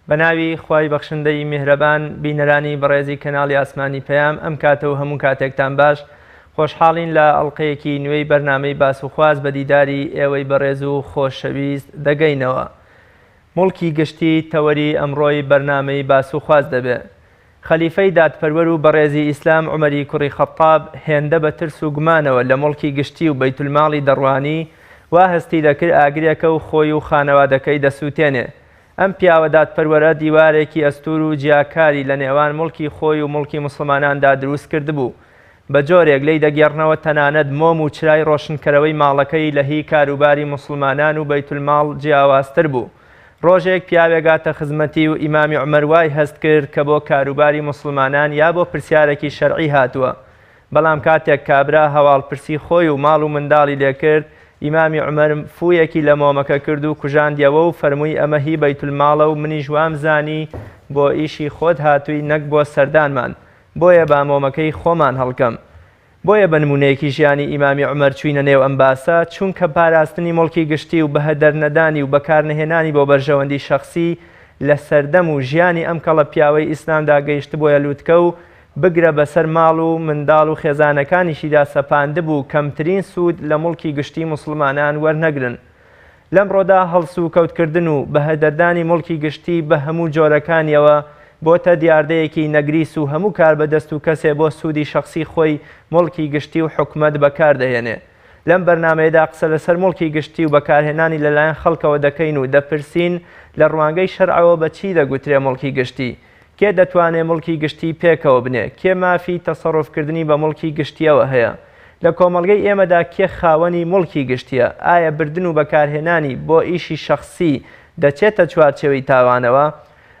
بەناوی خوای بەخشندەی میهرەبان بینەرانی بەڕێزی کەناڵی ئاسمانی پەیام ئەم کاتەوە هەموو کاتێکتان باش خۆشحاڵین لە ئەڵلقەیەکی نوێی بەرنامەی باسوخواز بە دیداری ئێوەی بەڕێز و خۆشەویست دەگەینەوە. موڵکی گشتی تەوەری ئەمڕۆی بەرنامەی باسوخواز دەبێت. خەلیفەی دادپەروەر و بەڕێزی ئیسلام عومەری کوڕی خەتاب هێندە بە ترس و گومانەوە لە موڵکی گشتی و بەیتولماڵی دەڕوانی وا هەستی دەکرد ئاگرێکە و خۆی و خانەوادەکەی دەسووتێنێ. ئەم پیاوە دادپەروەرە دیوارێکی ئەستور و جیاکاری لە نێوان موڵکی خۆی و موڵکی موسڵماناندا دروست کردبوو. بە جۆرێک لی دەگەڕنەوە تەنانەت مۆم و چرای ڕۆشنکەرەوەی ماڵەکەی لە هی کاروباری موسڵمانان و بەیتولماڵ جیاوازتر بوو. ڕۆژێک پیاوێگاتە خزمەتی و ئیمامی عومەر وای هەست کرد کە بۆ کاروباری موسڵمانان یا بۆ پرسیارێکی شەرعی هاتووە. بەڵام کاتێک کابرا هەواڵپرسی خۆی و ماڵ و منداڵی لێکرد، ئیمامی عومەر فوویەکی لە مۆمەکە کرد و کوژاندیەوە و فەرمووی ئەمە هی بەیتولماڵە و منیش وام زانی بۆ ئیشی خۆت هاتووی نەک بۆ سەردانمان، بۆیە با مۆمەکەی خۆمان هەڵکەم. بۆیە بە نمونەیەکی ژیانی ئیمامی عومەر چوینە نێو ئەم باسە، چونکە پاراستنی موڵکی گشتی و بەهەدەرنەدانی و بەکارنەهێنانی بۆ بەرژەوەندی شەخسی لە سەردەم و ژیانی ئەم کەڵە پیاوەی ئیسلامدا گەیشت بۆیە لووتکە و بگرە بەسەر ماڵ و منداڵ و خێزانەکانیشیدا سەپاندبوو کەمترین سوود لە موڵکی گشتی موسڵمانان وەرنەگرن. لەم ڕۆدا هەڵس و کەوتکردن و بەهەدەردانی موڵکی گشتی بە هەموو جۆرەکانیەوە بۆتە دیاردەیەکی نەگریس و هەموو کار بەدەست و کەسێ بۆ سوودی شخصی خۆی موڵکی گشتی و حکومەت بەکاردەهێنێ. لەم بەرنامەیەدا قسە لەسەر موڵکی گشتی و بەکارهێنانی لەلایەن خەڵکەوە دەکەین و دەپرسین لە ڕوانگەی شەرعەوە بە چی دەگوترێ موڵکی گشتی، کێ دەتوانێت موڵکی گشتی پێکەوە بنێ، کێ مافی تەسەڕوفکردنی بە موڵکی گشتیەوە هەیە، لە کۆمەڵگەی ئێمەدا کێ خاوەنی موڵکی گشتیە، ئایا بردن و بەکارهێنانی بۆ ئیشی شەخسی دەچێتە چوارچێوەی تاوانەوە؟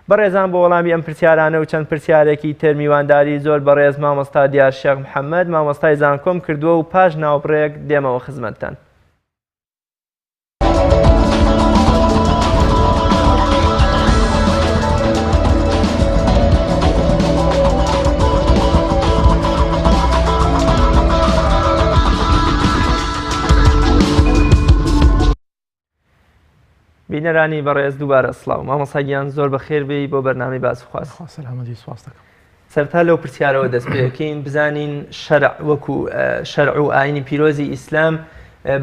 بەڕێزان بۆ وەڵامی ئەم پرسیارانە و چەند پرسیارێکی تر میوانداری زۆر بەڕێز مامۆستا دیار شێخ محەممەد مامۆستای زانکۆم کردووە و پاش ناوبڕێک دێمەوە خزمەتتان. بینەرانی بەڕێز دووبارە سڵاو. مامۆستاگیان زۆر بەخێر بێی بۆ بەرنامەی باسوخواز. سەرتا لەو پرسیارەوە دەست پێ بکەین بزانین شەرع وەکو شەرع و ئاینی پیرۆزی ئیسلام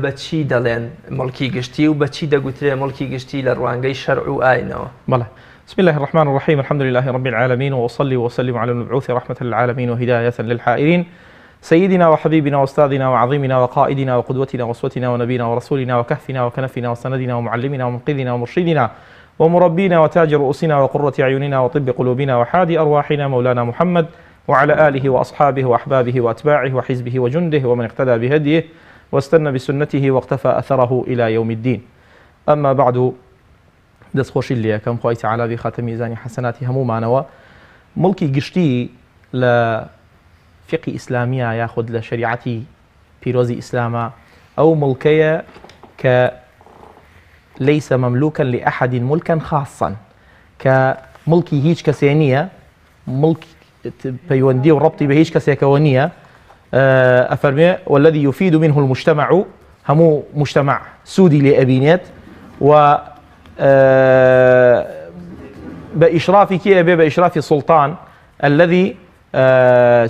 بە چی دەڵێن موڵکی گشتی و بە چی دەگوترێ موڵکی گشتی لە ڕوانگەی شەرع و ئاینەوە؟ بەڵێ. بسم الله الرحمن الرحيم الحمد لله رب العالمين وأصلي وأسلم على المبعوث رحمة للعالمين وهداية للحائرين سيدنا وحبيبنا وأستاذنا وعظيمنا وقائدنا وقدوتنا وأسوتنا ونبينا ورسولنا وكهفنا وكنفنا وسندنا ومعلمنا ومنقذنا ومرشدنا ومربينا وتاج رؤوسنا وقرة أعيننا وطب قلوبنا وحادي أرواحنا مولانا محمد وعلى آله وأصحابه وأحبابه وأتباعه وحزبه وجنده ومن اقتدى بهديه واستنى بسنته واقتفى أثره إلى يوم الدين. أما بعد دەست خۆشی لێ یەکەم خۆی تەعالا خاتە میزانی حەسەناتی هەموومانەوە. موڵکی گشتی لە فقه ئیسلامیە یاخود لە شریعەتی پیرۆزی ئیسلامە ئەو مڵکەیە کە لەیسە مەملوکا لأحد ملكا خاصا، کە مڵکی هیچ کەسێ نییە، مڵک پەیوەندی و ڕەبتی بە هیچ کەسێکەوە نییە. ئەفەرمێ والذي يفيد منه المجتمع، هەموو مجتمع سوودی لێ ئەبینێت و بإشراف كي أبي بإشراف السلطان الذي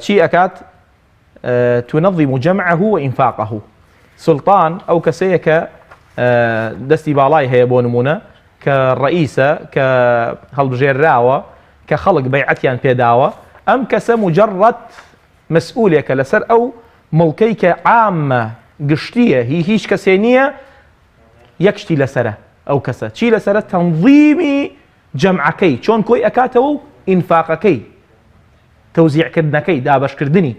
شيء أكاد تنظم جمعه وإنفاقه. سلطان أو كسيك دستي بالاي هي بونمونة كرئيسة كهالبجير راوة كخلق بيعتيان بيداوة أم كس مجرد مسؤولية كلسر أو ملكيك عامة قشتية هيش كسينية يكشتي لسره أو كسا چی لەسەرە تەنظیمی جەمعەکەی چۆن کۆی ئەکاتەوە ئینفاقەکەی تەوزیعکردنەکەی دابەشکردنی.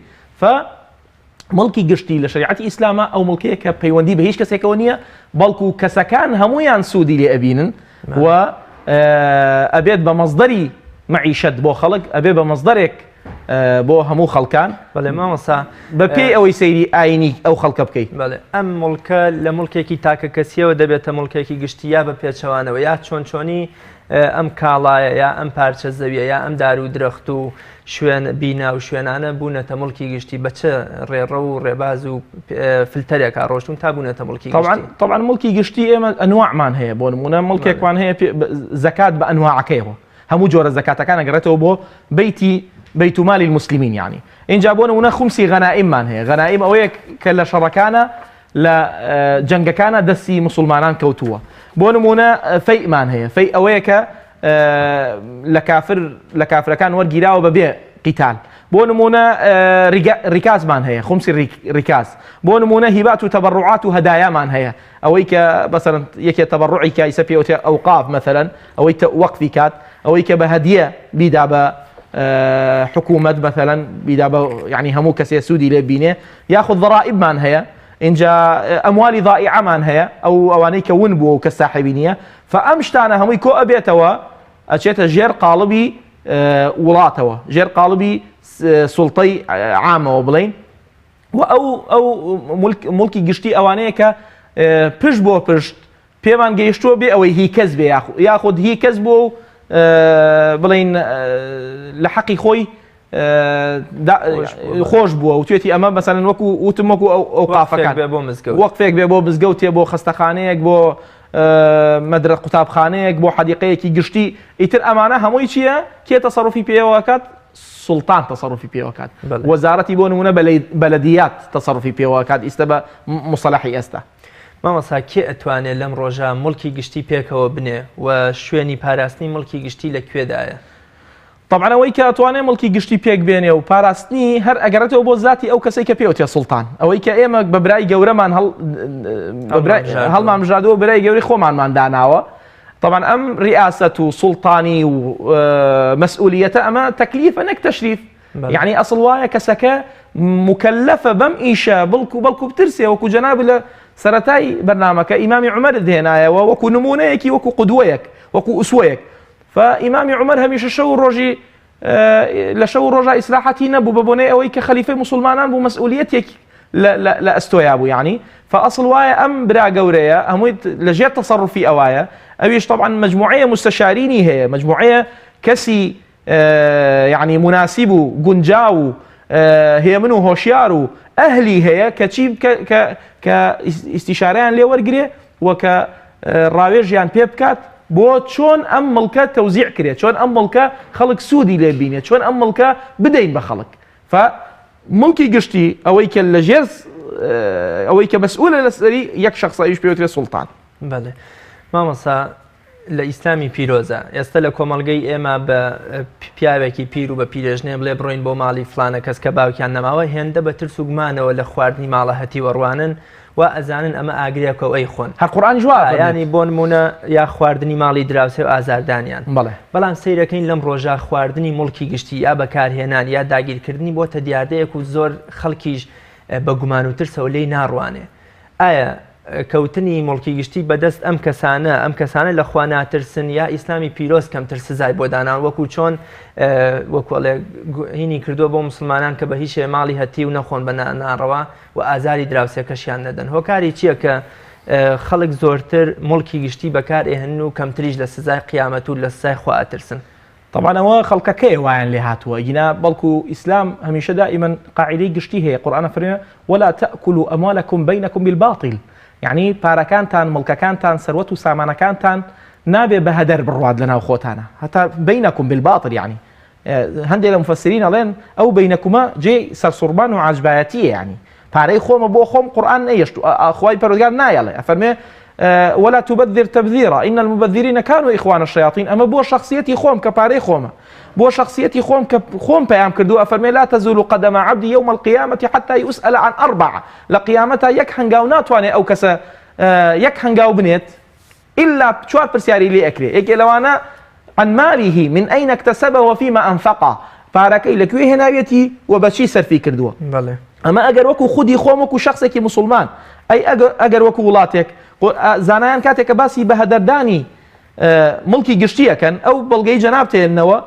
مڵکی گشتی لە شریعەتی ئیسلامە ئەو مڵکەیە کە پەیوەندی بە هیچ کەسێکەوە نییە، بەڵکو کەسەکان هەمویان سوودی لێ ئەبینن و ئەبێت بە مەزدەری مەعیشەت بۆ خەڵک، ئەبێ بە مەزدەرێک بۆ هەموو خەڵکان. بەڵێ مامۆستا بە پێی ئەوەی سەیری ئاینی ئەو خەڵکە بکەیت. بەڵێ ئەم مڵکە لە مڵکێکی تاکە کەسیەوە دەبێتە مڵکێکی گشتی یا بە پێچەوانەوە یا چۆنی ئەم کاڵایە یا ئەم پارچە زەویە یا ئەم دار و درەخت و شوێن بینا و شوێنانە بوونەتە مڵکی گشتی بە چه ڕێڕە و ڕێباز و فلتەرێکا ڕۆشتون تا بوونەتە مڵکی گشتی؟ طبعا مڵکی گشتی ئێمە ئەنواعمان هەیە، بۆ نمونە مڵکێکوان هەیە زەکات بە ئەنواعەکەیەوە، هەموو جۆرە زەکاتەکان ئەگەڕێتەوە بۆ بەیت مالی المسلمین یعنی اینجا بۆ نمونە خومسی غەنائیممان هەیە غەنائیم ئەوەیە کە لە شەڕەکانە لە جەنگەکانە دەستی مسلمانان کەوتووە بۆ نمونە فەیئمان هەیە فەی ئەوەیە کە لە کافرەکان وەرگیراوە بەبێ قیتال بۆ نمونە ڕیکازمان هەیە خومسی ڕیکاز بۆ نمونە هیبات و تەبەڕوعات و هەدایامان هەیە ئەوەی کە بەسەرەن یەکێ تەبەڕوعی کە ئیسە پێوتێ ئەوقاف مەثەلەن ئەوەی وەقفی کات ئەوەی کە بە هەدیە بیدا بە حکوومەت مەثەلەن بیدا بە یعنی هەموو کەسێ سوودی لێ بینێ یاخود ضرائبمان هەیە اینجا ئەموالی ضائعەمان هەیە ئەوانەی کە ون بووە و کە ساحیبی نییە فئەم شتانە هەمووی کۆ ئەبێتەوە ئەچێتە ژێر قاڵبی وڵاتەوە ژێر قاڵبی سوڵتەی عامەوە بڵین و ئەو مڵکی گشتی ئەوانەیە کە پشت بۆ پشت پێمان گەیشتووە بێ ئەوەی هی کەس بێ یاخود هی کەس بۆ بڵین لە حەقی خۆی خۆش بووە و توێتی ئەمە مەسەلەن وەکو وتم وەکو ئەو قافەکان وەقفێک بێ بۆ مزگەوتێ بۆ خەستەخانەیەک بۆ مەدرە قوتابخانەیەک بۆ حەدیقەیەکی گشتی ئیتر ئەمانە هەمووی چییە کێ تەسەڕوفی پێوەکات سوڵتان تەسەڕوفی پێوەکات وەزارەتی بۆ نمونە بەلەدیات تەسەڕوفی پێوەکات ئیستا بە مصطلحی ئێستا مامەسا کێ ئەتوانێت لەم ڕۆژە مڵکی گشتی پێکەوە بنێ و شوێنی پاراستنی مڵکی گشتی لەکوێدایە طبعا ئەوەی کە ئەتوانێت مڵکی گشتی پێک بێنێ و پاراستنی هەر ئەگەڕێتەوە بۆ ذاتی ئەو کەسێک کە پێوتێ سوڵتان ئەوەی کە ئێمە بە برای گەورەمان هەڵمامژادەوە برای گەوری خۆمانمان داناوە طبعا ئەم ڕیاست و سوڵتانی و مەسئولیەتە ئەمە تەکلیفە نەک تەشریف یعنی ئەسڵ وایە کەسەکە مکلفە بەم ئیشە بەڵکو بترسێ وەکو جەناب لە سەرەتای بەرنامەکە ئیمامی عومەر دێنایەوە وەکو نمونەیەکی وەکو قودوەیەک وەکو ئوسوەیەک فإمام عمر هەمیشە شەو ڕۆژی لە شەو ڕۆژە ئیسلاحەتی نەبوو بە بۆنەی ئەوەی کە خەلیفەی مسلمانان بوو مەسئولیەتێک لە ئەستۆیا بوو یعنی فأصل وایە ئەم برا گەورەیە هەمووی لەژێر تەسەڕوفی ئەوایە ئەویش طبعا مجموعەیە مستەشارینی هەیە مجموعەیە کەسی یعنی مناسب و گونجاو و هێمن و هۆشیار و ئەهلی هەیە کە چی کە ئیستیشارەیان لێ وەرگرێ و کە ڕاوێژیان پێ بکات بۆ چۆن ئەم مڵکە تەوزیع کرێت چۆن ئەم مڵکە خەڵک سوودی لێ بینێت چۆن ئەم مڵکە بدەین بە خەڵک فمڵکی گشتی ئەوەی کە لە ژێر ئەوەی کە مەسئولە لەسەری یەک شخصایش پێوترێت سوڵتان بەڵێ مامەسا لە ئیسلامی پیرۆزە ئێستا لە کۆمەڵگەی ئێمە بە پیاوێکی پیر و بە پیرێژنێ بڵێ بڕۆین بۆ ماڵی فلانە کەس کە باوکیان نەماوە هێندە بە ترس و گمانەوە لە خواردنی ماڵە هەتی وەڕوانن و ئەزانن ئەمە ئاگرێکە ئەی خۆن هەر قورئان جواب ینی بۆ نمونە یا خواردنی ماڵی دراوسێ و ئازاردانیان بەڵام سەیرەکەین لەم ڕۆژە خواردنی مڵکی گشتی یا بەکارهێنان یا داگیرکردنی بۆتە دیاردەیەک و زۆر خەڵکیش بە گومان و ترسەوە لێی ناڕوانێ ئایا کەوتنی مڵکی گشتی بەدەست ئەم کەسانە لە خوا ناترسن یا ئیسلامی پیرۆز کەم ترسزای بۆ دانان وەکو چۆن وەکوڵێ هینی کردووە بۆ مسلمانان کە بە هیچ ماڵی هەتی و نەخۆن بە ناڕەوا و ئازاری دراوسێکەشیان نەدەن هۆکاری چییە کە خەڵک زۆرتر مڵکی گشتی بەکار ئێهن و کەمتریش لە سزای قیامەت و لە سزای خوا ئەترسن طبعا ئەوە خەڵکەکەی وایان لێ هاتووە گینا بەڵکو ئیسلام هەمیشە دائما قاعدەی گشتی هەیە قورئان فەرمێ ولا تأكلوا أموالكم بينكم بالباطل يعني پارەکانتان مڵکەکانتان سەروەت و سامانەکانتان نابێ بە هەدەر بڕوات لەناو خۆتانە هەتا بینەکم بالباطل يعني هەندێک لە مفەسرین ئەڵێن ئەو بینەکومە جێی سەرسوڕبان و عاجبایەتیە يعني پارەی خۆمە بۆ خۆم قورئان نەیەشت خوای پەروەردگار نایەڵێ ئەفەرمێ ولا تبذر تبذيرا إن المبذرين كانوا إخوان الشياطين أما بو شخصيتي خوم كباري خومة بو شخصيتي خوم كخوم بيام كردو أفرمي لا تزول قدم عبدي يوم القيامة حتى يسأل عن أربعة لقيامتها يك هنقاو ناتواني أو كسا يك هنقاو بنيت إلا بشوار برسياري لي أكري إيك لوانا عن ماله من أين اكتسبه وفيما أنفقه فاركي لكوي هنايتي وبشي سر في كردوه أما أجر وكو خدي خومك وشخصك مسلمان أي أجر وكو ولاتك زانایان کاتێککە باسی بە هەدەردانی مڵکی گشتیەکەن ئەو بەڵگەی جەنابتێنەوە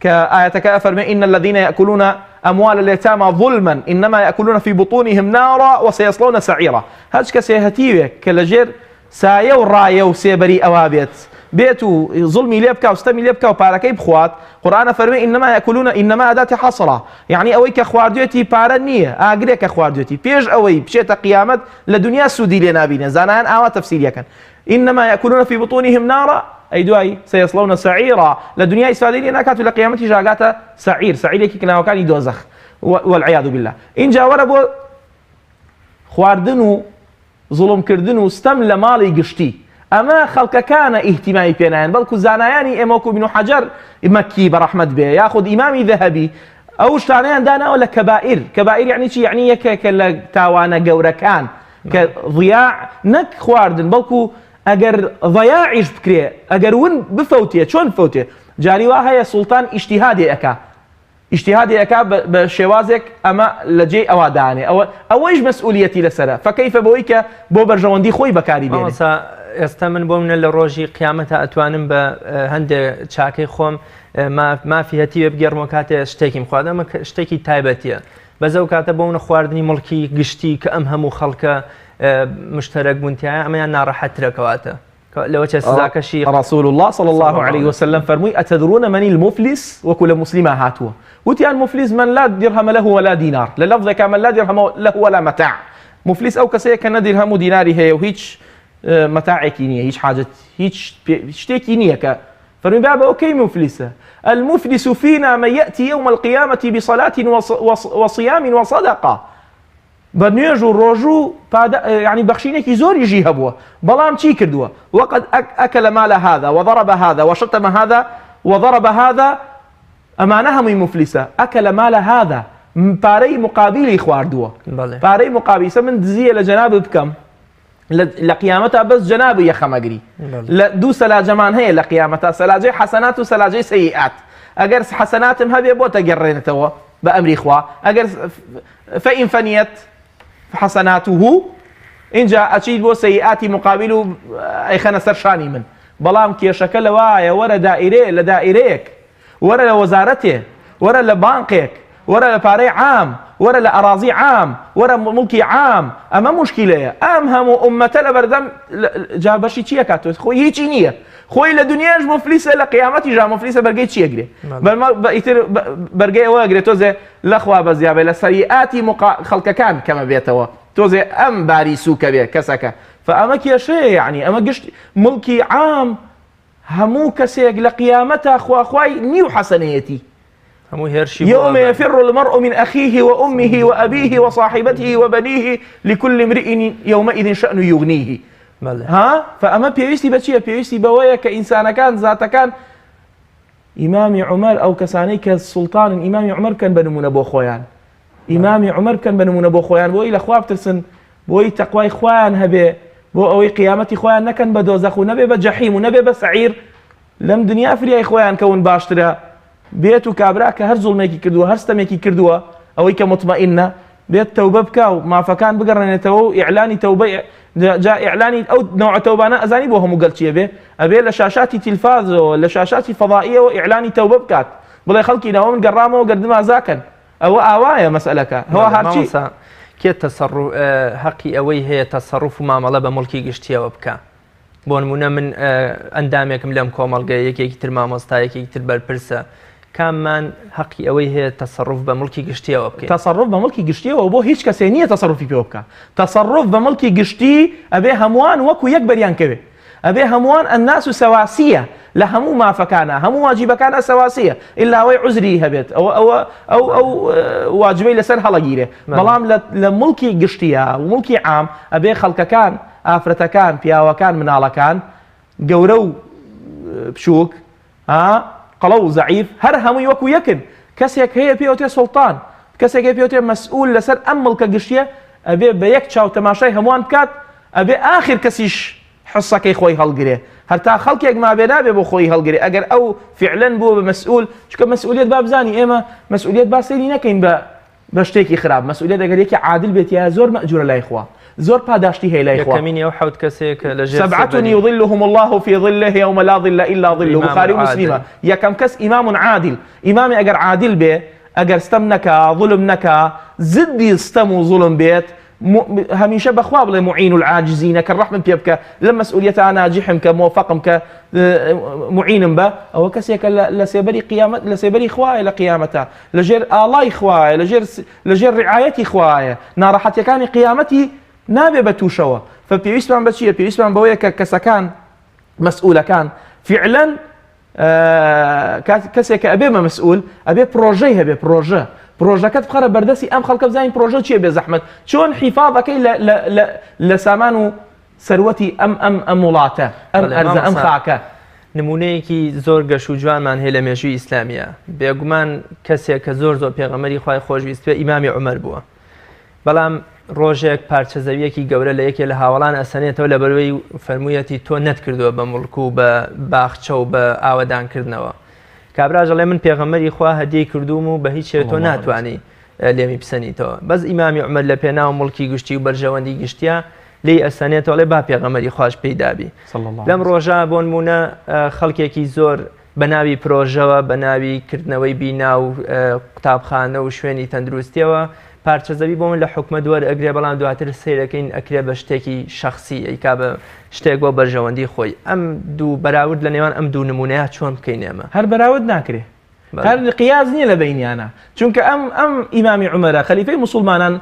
کە ئاەتەکە ئەفەرمێ إن الذين يأكلون أموال اليتامى ظلما إنما يأكلون في بطونهم نارا وسيصلون سعيرا هەچ کەسێ هەتیوێک کە لەژێر سایە و ڕایە و سێبەری ئەوا بێت و ظلمی لێ بکە و ستەمی لێ بکە و پارەکەی بخوات قورئان فەرمێ إنما يأكلون إنما أداة حصرة يعني ئەوەی کە خواردوێتی پارە نییە ئاگرێکە خواردوێتی پێش ئەوەی بچێتە قیامەت لە دنیا سوودی لێ نابینێ زانایان ئاوا تەفسیریەکەن إنما يأكلون في بطونهم نارا ئەی دوای سەیەصلەونە سەعیرا لە دنیای ئیسفادەی لێ ناکات و لە قیامەتی ژاگاتە سەعیر سەعیرێکی کەناوەکانی دۆزەخ والعیاذ بالله. اینجا وەرە بۆ خواردن و زوڵمکردن و ستەم لە ماڵی گشتی ئەمە خەڵکەکانە ئیهتیمامی پێنایەن بەڵکو زانایانی ئێمە وەکو ابن حەجەر مەکی بەڕەحمەت بێ یاخود ئیمامی ذەهەبی ئەو شتانەیان داناوە لە کەبائیر. کەبائیر یعنی چی؟ یعنی یەکێکە لە تاوانە گەورەکان کە ضیاع نەک خواردن بەڵکو ئەگەر ضیاعیش بکرێ ئەگەر ون بفەوتێ چۆن بفەوتێ جاری وا هەیە سوڵتان ئیجتیهادی ئەکا بە شێوازێک ئەمە لە جێی ئەوا دانێ ئەوەیش مەسئولیەتی لەسەرە فەکەیفە بەوەی کە بۆ بەرژەوەندی خۆی بەکاری بێنێ. ئێستا من بۆ منە لە ڕۆژی قیامەتە ئەتوانم بە هەندێک چاکەی خۆم مافی هەتیوێ بگەڕمەوە کاتێ شتێکیم خوارد ئەمە شتێکی تایبەتیە بەزەو کاتە بۆ منە خواردنی مڵکی گشتی کە ئەم هەموو خەڵکە مشتەرەک بوونتیایە ئەمەیان ناڕەحەترەکەواتە لەوە چە سزاکەشی رسول الله صلى الله عليه وسلم فرمووی ئەتەدرون من المفلس وەکو لە موسلیمە هاتووە وتیان مفلس من لا درهم له ولا دينار لە لەفظێکا من لا درهم له ولا متاع مفلس ئەو کەسەیە کە نە دیرهەم و دیناری هەیە و هیچ متاعێکی نییە هیچ حاجەت هیچ شتێکی نییە کە فرمي بابا أوكي مفلسة المفلس فينا من يأتي يوم القيامة بصلاة وصيام وصدقة بنيج الرجو يعني بخشينك زور يجي هبوه بلام شي كردوه وقد أكل مال هذا وضرب هذا وشتم هذا وضرب هذا أمانها من مفلسة أكل مال هذا باري مقابل خواردوه باري مقابل سمن دزية لجناب بكم لقيامتها بس جنابي يا خمجري دو سلاجمان هي لقيامتها سلاجي حسنات وسلاجي سيئات اگر حسناتهم هبي بو تقرنتوا بامر اخوا اگر فان فنيت حسناته ان جاء اكيد بو سيئات مقابل اي خنا سرشاني من بلام كي شكل وايا ورا دائره لدائريك ورا لوزارته ورا لبانكك ورا لباري عام ورا لأراضي عام ورا ملكي عام أما مشكلة أمهم أمة لبردم جابشي چيا كاتو خوي هيچي نية خوي لدنياش مفلسة لقيامتي جا مفلسة برقي چي يقري برقي أو يقري توزي لخوا بزيابه لسيئاتي خلق كان كما بيتوا توزي أم باريسو كبير كسكا فأما كيشي يعني أما قشت ملكي عام همو كسيق لقيامتها خواي نيو حسنيتي يوم يفر المرء من أخيه وأمه وأبيه وصاحبته وبنيه لكل امرئ يومئذ شأن يغنيه ها فأما بيويستي بچيه بيويستي بويا كإنسان كان ذات كان إمام عمر أو كساني كالسلطان إمام عمر كان بنمون أبو خويان إمام عمر كان بنمون أبو خويان بوي لأخواب ترسن بوي تقوى خوان هبي بو أوي قيامتي خوان نكن بدوزخ ونبي بجحيم ونبي بسعير لم دنيا فريا خوان كون باشترا بێت و کابرا کە هەر زوڵمێکی کردووە هەر ستەمێکی کردووە ئەوەی کە مطمئنە بێت تەوبە بکە و مافەکان بگەڕێنێتەوە و ئیعلانی تەوبە جا ئیعلانی ئەو نوع تەوبانە ئەزانی بۆ هەموو گەلچیە بێ ئەبێ لە شاشاتی تیلفازەوە لە شاشاتی فەضائیەوە ئیعلانی تەوبە بکات بڵێ خەڵکی ناوە من گەڕامەوە گەردم ئازاکەن ئەوە ئاوایە مەسئلەکە هەوە هەرچی کێ تەسەڕوف حەقی ئەوەی هەیە تەسەڕوف و مامەڵە بە مڵکی گشتیەوە بکە بۆ نمونە من ئەندامێکم لەم کۆمەڵگە یەکێکی تر مامۆستا یەکێکی تر بەرپرسە كمان حقي أوي هي تصرف بملكي قشتي أو بكي تصرف بملكي قشتي أو بو هيش كسينية تصرفي بيوبكا تصرف بملكي قشتي أبي هموان وكو يكبر ينكبه أبي هموان الناس سواسية لهمو ما فكانا همو واجب كان سواسية إلا وي عذري هبت أو واجبي لسر هلاجيره بلام لملكي قشتيا وملكي عام أبي خلق كان آفرة كان بياوا كان منالا كان جورو بشوك قلو ضعيف هر هموي وكو يكن كسيك هي بيوتي سلطان كسيك هي بيوتي مسؤول لسر أملك قشية أبي بيك تشاو تماشي هموان كات أبي آخر كسيش حصك يخوي هالقري هرتا خلقك ما بينا بيبو خوي هالقري أجر أو فعلا بو مسؤول شو مسؤولية باب زاني إما مسؤولية باسيلي نكين بشتيكي خراب مسؤولية أجر يكي عادل بيت يا زور مأجور لا إخوة زور باداشتي هي لا إخوة كمين أو حوت كسيك سبعة يظلهم الله في ظله يوم لا ظل إلا ظله بخاري مسلمة يا كم كس إمام عادل إمامي أجر عادل به أجر استمنك ظلمنك زدي استمو ظلم بيت هميشه بخواب لي معين العاجزين كالرحمة بيبكى لما مسؤوليتها ناجحهم كموفقهم كمعين به أو كسيك لسيبري قيامة لسيبري خواي لقيامته لجير آلاي خواي لجير رعايتي خواي نارحتي كان قيامتي نابي بتوشوا فبيسمع بشيء بيسمع بويا كسكان مسؤول كان فعلا کەسێک کە ئەبێ مە مەسئول ئەبێ پرۆژەی هەبێ پرۆژەکەت بخەرە بەردەستی ئەم خەڵکە بزانین پرۆژە چیە بێ زەحمەت چۆن حیفاظەکەی لە سامان و سەروەتی ئەم وڵاتە ئەم خاکە. نمونەیەکی زۆر گەش و جوانمان هەیە لە مێژووی ئیسلامیە بێگومان کەسێک کە زۆر پێغەمبەری خوای خۆشویستوە ئیمامی عومەر بووە، بەڵام ڕۆژێک پارچەزەویەکی گەورە لە یەکێ لە هاوڵان ئەسەنێتەوە لە بەروەی فەرموویەتی تۆ نەتکردووە بە مڵک و بە باخچە و بە ئاوەدانکردنەوە. کابراژە لێ من پێغەمبەری خوا هەدیەی کردووم و بە هیچ شێوە تۆ ناتوانی لێمی بسەنیتەوە. بەس ئیمامی عومەر لە پێناو مڵکی گشتی و بەرژەوەندی گشتیە لی ئەسەنێتەوە لێ با پێغەمبەری خوش پێیدابی. لەم ڕۆژە بۆ نمونە خەڵکێکی زۆر بە ناوی پرۆژەوە بە ناوی کردنەوەی بینا و قوتابخانە و شوێنی تەندروستیەوە پارچەزەوی بۆ من لە حکومە دووەر ئەگرێ، بەڵام دواتر سیرەکەین ئەکرێ بە شتێکی شخصی ئەیکا بە شتێک بۆ بەرژەوەندی خۆی. ئەم دوو بەراورد لە نێوان ئەم دوو نمونەیە چۆن بکەین ئێمە؟ هەر بەراورد ناکرێ، هەر قیاز نییە لە بینیانە، چونکە ئەم ئیمامی عومەرە خەلیفەی موسڵمانان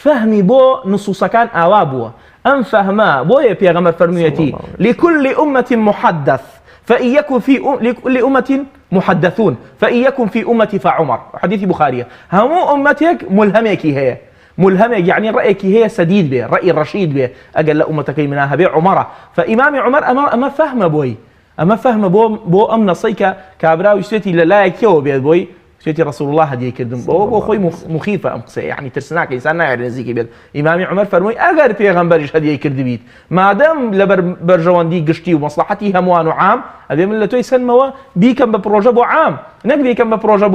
فەهمی بۆ نصوصەکان ئاوا بووە. ئەم فەهمە بۆیە پێغەمبەر فەرموویەتی لكل أمة محدث فإن يكن في لكل أمة محدثون فإن يكن في أمتي فعمر. حديث بخاري. همو أمتك ملهمك هي ملهمك يعني رأيك هي سديد به رأي رشيد به أجل أمتك منها به عمره. فإمام عمر أما فهم بوي أما فهم بو أم نصيك كابراوي شتي لا يكيو بيه بوي شتي رسول الله هدي كردم بو خوي مخيفة أم قصي يعني ترسناك إنسان ناعر نزيك بيه. إمام عمر فرموي أجر بيغمبرش هدي كرد بيت ما دام لبرجواندي قشتي ومصلحتي هموان وعام أبي من لتوي سنموا بيكم ببروجة بو عام نقبي كم ببروجة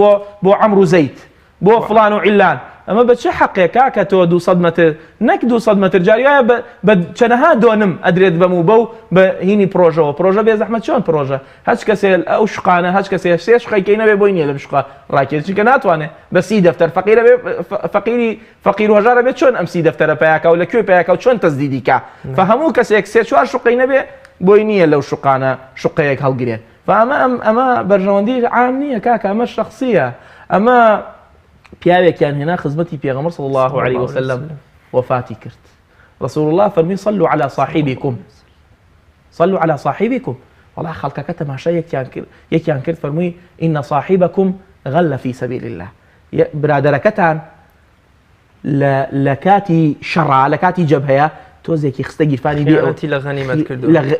بو عمرو زيت بو فلان وعلان اما بچه حقه کاکە تۆ 200 متر نەک 200 متر جاریایە بە چەنەها دۆنم ئەدرێت بەم بەو بە هینی پرۆژە بێ زەحمەت چۆن پرۆژە هەچ کەسێ ئەو شقانە هەچ کەسێ سێ شقەکەی نەبێ بۆی نییە لەم شقا ڕاکێت چونکە ناتوانێت بە 30 دەفتەر فەقیر و هەژارە بێت چۆن ئەم 30 دەفتەرە پیاکە و لەکوێ پیاکە و چۆن تەزدیدی کە فهەموو کەسێک سێ چوار شقەی نەبێ بۆی نییە لەو شقانە شقەیەک هەڵگرێت. فەمە بەرژەوەندی عام نییە کاکە ئەمە شخصیە. ئەمە پیاوێکیان هێنا خزمەتی پێغەمبەر صلی الله عليه وسلم وفاتی کرد. رسول الله فەرمی صلوا على صاحبكم صلوا على صاحبكم. والله خەڵکەکە تەماشا یەکیان کرد فەرمووی إن صاحبكم غل في سبيل الله. برادەرەکەتان لە کاتی شەڕا لە کاتی جەبهەیە تۆزێکی خستە گیرفانی بێ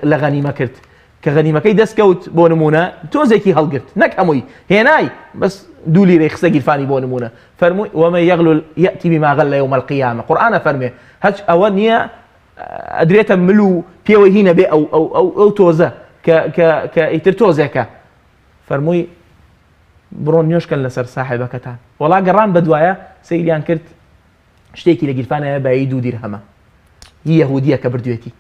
لە غەنیمە کرد کە غەنیمەکەی دەستکەوت بۆ نمونە تۆزێکی هەڵگرت نەک هەمووی هێنای بەس دوو لیرەی خستە گیرفانی بۆ نمونە فەرمووی ومن يغلل يأتي بما غل يوم القيامة. قورئانە فەرمێ هەچ ئەوە نییە ئەدرێتە مل و پێوەی هینە بێ ئەو تۆزە کە ئیتر تۆزێکە فەرمووی بڕۆن نوێشکەن لەسەر ساحێبەکەتان. وەڵا گەڕان بەدوایە سەیریان کرد شتێکی لە گیرفانەیە بەیی 2 دیرهەمە هی یەهودیە کە بردوێتی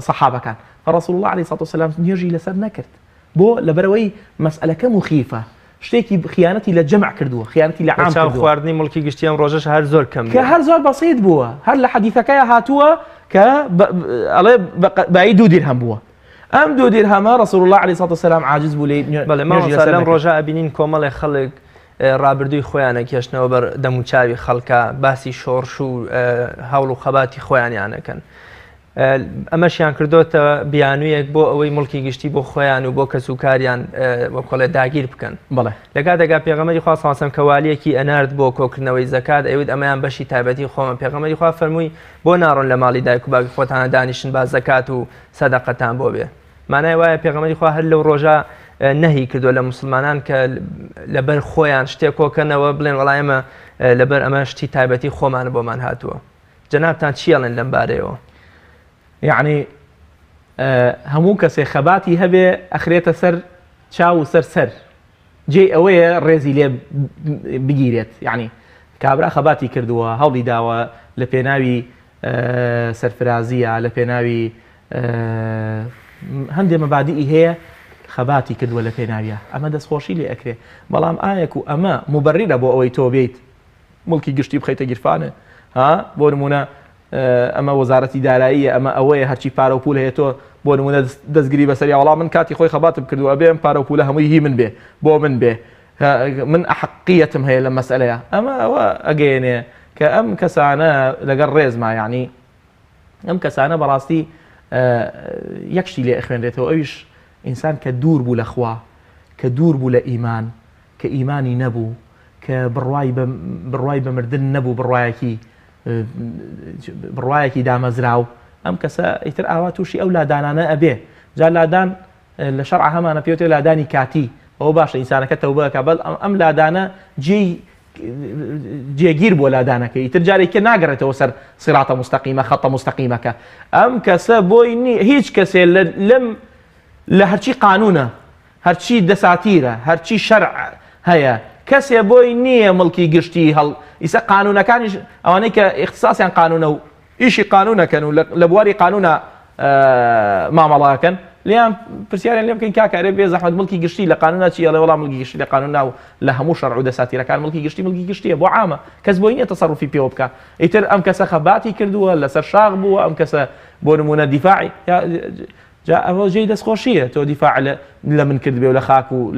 سەحابەکان. فرسول الله عليه الصلاة والسلام نێژی لەسەر نەکرد بۆ لەبەرەوەی مەسئلەکە مخیفە شتێکی خیانەتی لە جەمع کردووە خیانەتی لە عام کردووە. خواردنی مڵکی گشتیان ڕۆژەش هەر زۆر کەم کە هەر زۆر بەسیط بووە هەر لە حەدیثەکەیە هاتووە کە ئەڵێ بەیی 2 دیرهەم بووە. ئەم 2 دیرهەمە رسول الله عليه الصلاة والسلام عاجز بوو لەم ڕۆژە ئەبینین کۆمەڵی خەڵک ڕابردووی خۆیانە کێشنەوە بەر دەم و چاوی خەڵکە باسی شۆڕش و هەوڵ و خەباتی خۆیانیانەکەن. ئەمەشیان کردوتە بیانوویەک بۆ ئەوەی مڵکی گشتی بۆ خۆیان و بۆ کەسوکاریان وەکۆڵێ داگیر بکەن. بەڵێ لە کاتێکا پێغەمبەری خوا صلی الله علیه و سلم کەوالیەکی ئەنارد بۆ کۆکردنەوەی زەکات ئەوێت ئەمەیان بەشی تایبەتی خۆمە. پێغەمبەری خوا فەرمووی بۆ ناڕۆن لە ماڵی دایک و باوکی خۆتانە دانیشن با زەکات و سەدەقەتان بۆ بێ. مانای وایە پێغەمبەری خوا هەر لەو ڕۆژە نەهی کردووە لە موسڵمانان کە لەبەر خۆیان شتێک کۆکەنەوە بڵێن وەڵای ئێمە لەبەر ئەمە شتی تایبەتی خۆمان بۆمان هاتووە. جەنابتان چیاڵێن لەم بارەیەوە؟ يعني هەموو کەسێ خەباتی هەبێ ئەخرێتە سەر چاو و سەر جێ ئەوەیە ڕێزی لێ بگیرێت. یعنی کابرا خەباتی کردووە هەڵی داوە لە پێناوی سەرفرازیە لە پێناوی هەندێک مەبادیئی هەیە خەباتی کردووە لە پێناویە ئەمە دەستخۆشی لێ ئەکرێ. بەڵام ئایەک و ئەمە مبەرریرە بۆ ئەوەی تۆ بێیت مڵکی گشتی بخەیتە گیرفانە بۆ نمونە ئەمە وەزارەتی داراییە ئەمە ئەوەیە هەرچی پارە و پول هەیە تۆ بۆ نمونە دەستگیری بەسەری وەڵام من کاتی خۆی خەباتم کردووە بێم پارە و پولە هەمووی هی من بێ بۆ من بێ من ئەحەقیەتم هەیە لە مەسئلەیە. ئەمە ئەوە ئەگەیەنێ کە ئەم کەسانە لەگەڵ ڕێزما یعنی ئەم کەسانە بەڕاستی یەکشتی لێ ئەخوێنرێتەوە ئەویش ئینسان کە دوور بوو لە خوا، کە دوور بوو لە ئیمان، کە ئیمانی نەبوو، کە بڕوای بە مردن نەبوو، بڕوایەکی دامەزراو، ئەم کەسە ئیتر ئاوا تووشی ئەو لادانانە ئەبێ. جا لادان لە شەرع هەمانە پێوتێ لادانی کاتی، ئەوە باشە ئینسانەکە تەوبەکە، بەڵ ئەم لادانە جێگیر بۆ لادانەکە، ئیتر جارێکە ناگەڕێتەوە سەر سیراتە مستەقیمە، خەتە مستەقیمەکە. ئەم کەسە بۆی هیچ کەسێ لە هەرچی قانونە، هەرچی دەساتیرە، هەرچی شەرع هەیە، کەسێ بۆی نییە مڵکی گشتی هەڵ ئیسە قانونەکانیش ئەوانەی کە اختصاسیان قانونە و ئیشی قانونەکەن و لە بواری قانونە مامەڵاکەن، لیان پرسیاریان لێ بکەین کاکە بێ زەحمەت مڵکی گشتی لە قانونە چیە؟ لە وەڵام مڵکی گشتی لە قانونە و لە هەموو شەرع و دەساتیرەکان مڵکی گشتیە بۆ عامە، کەس بۆی نییە تەسەڕوفی پێوە بکە. ئیتر ئەم کەسە خەباتی کردووە، لەسەر شاغ بووە، ئەم کەسە بۆ نمونە دیفاعی جا ئەوە جێی دەستخۆشیە تۆ دیفاع لە من کرد بێ و لە خاک و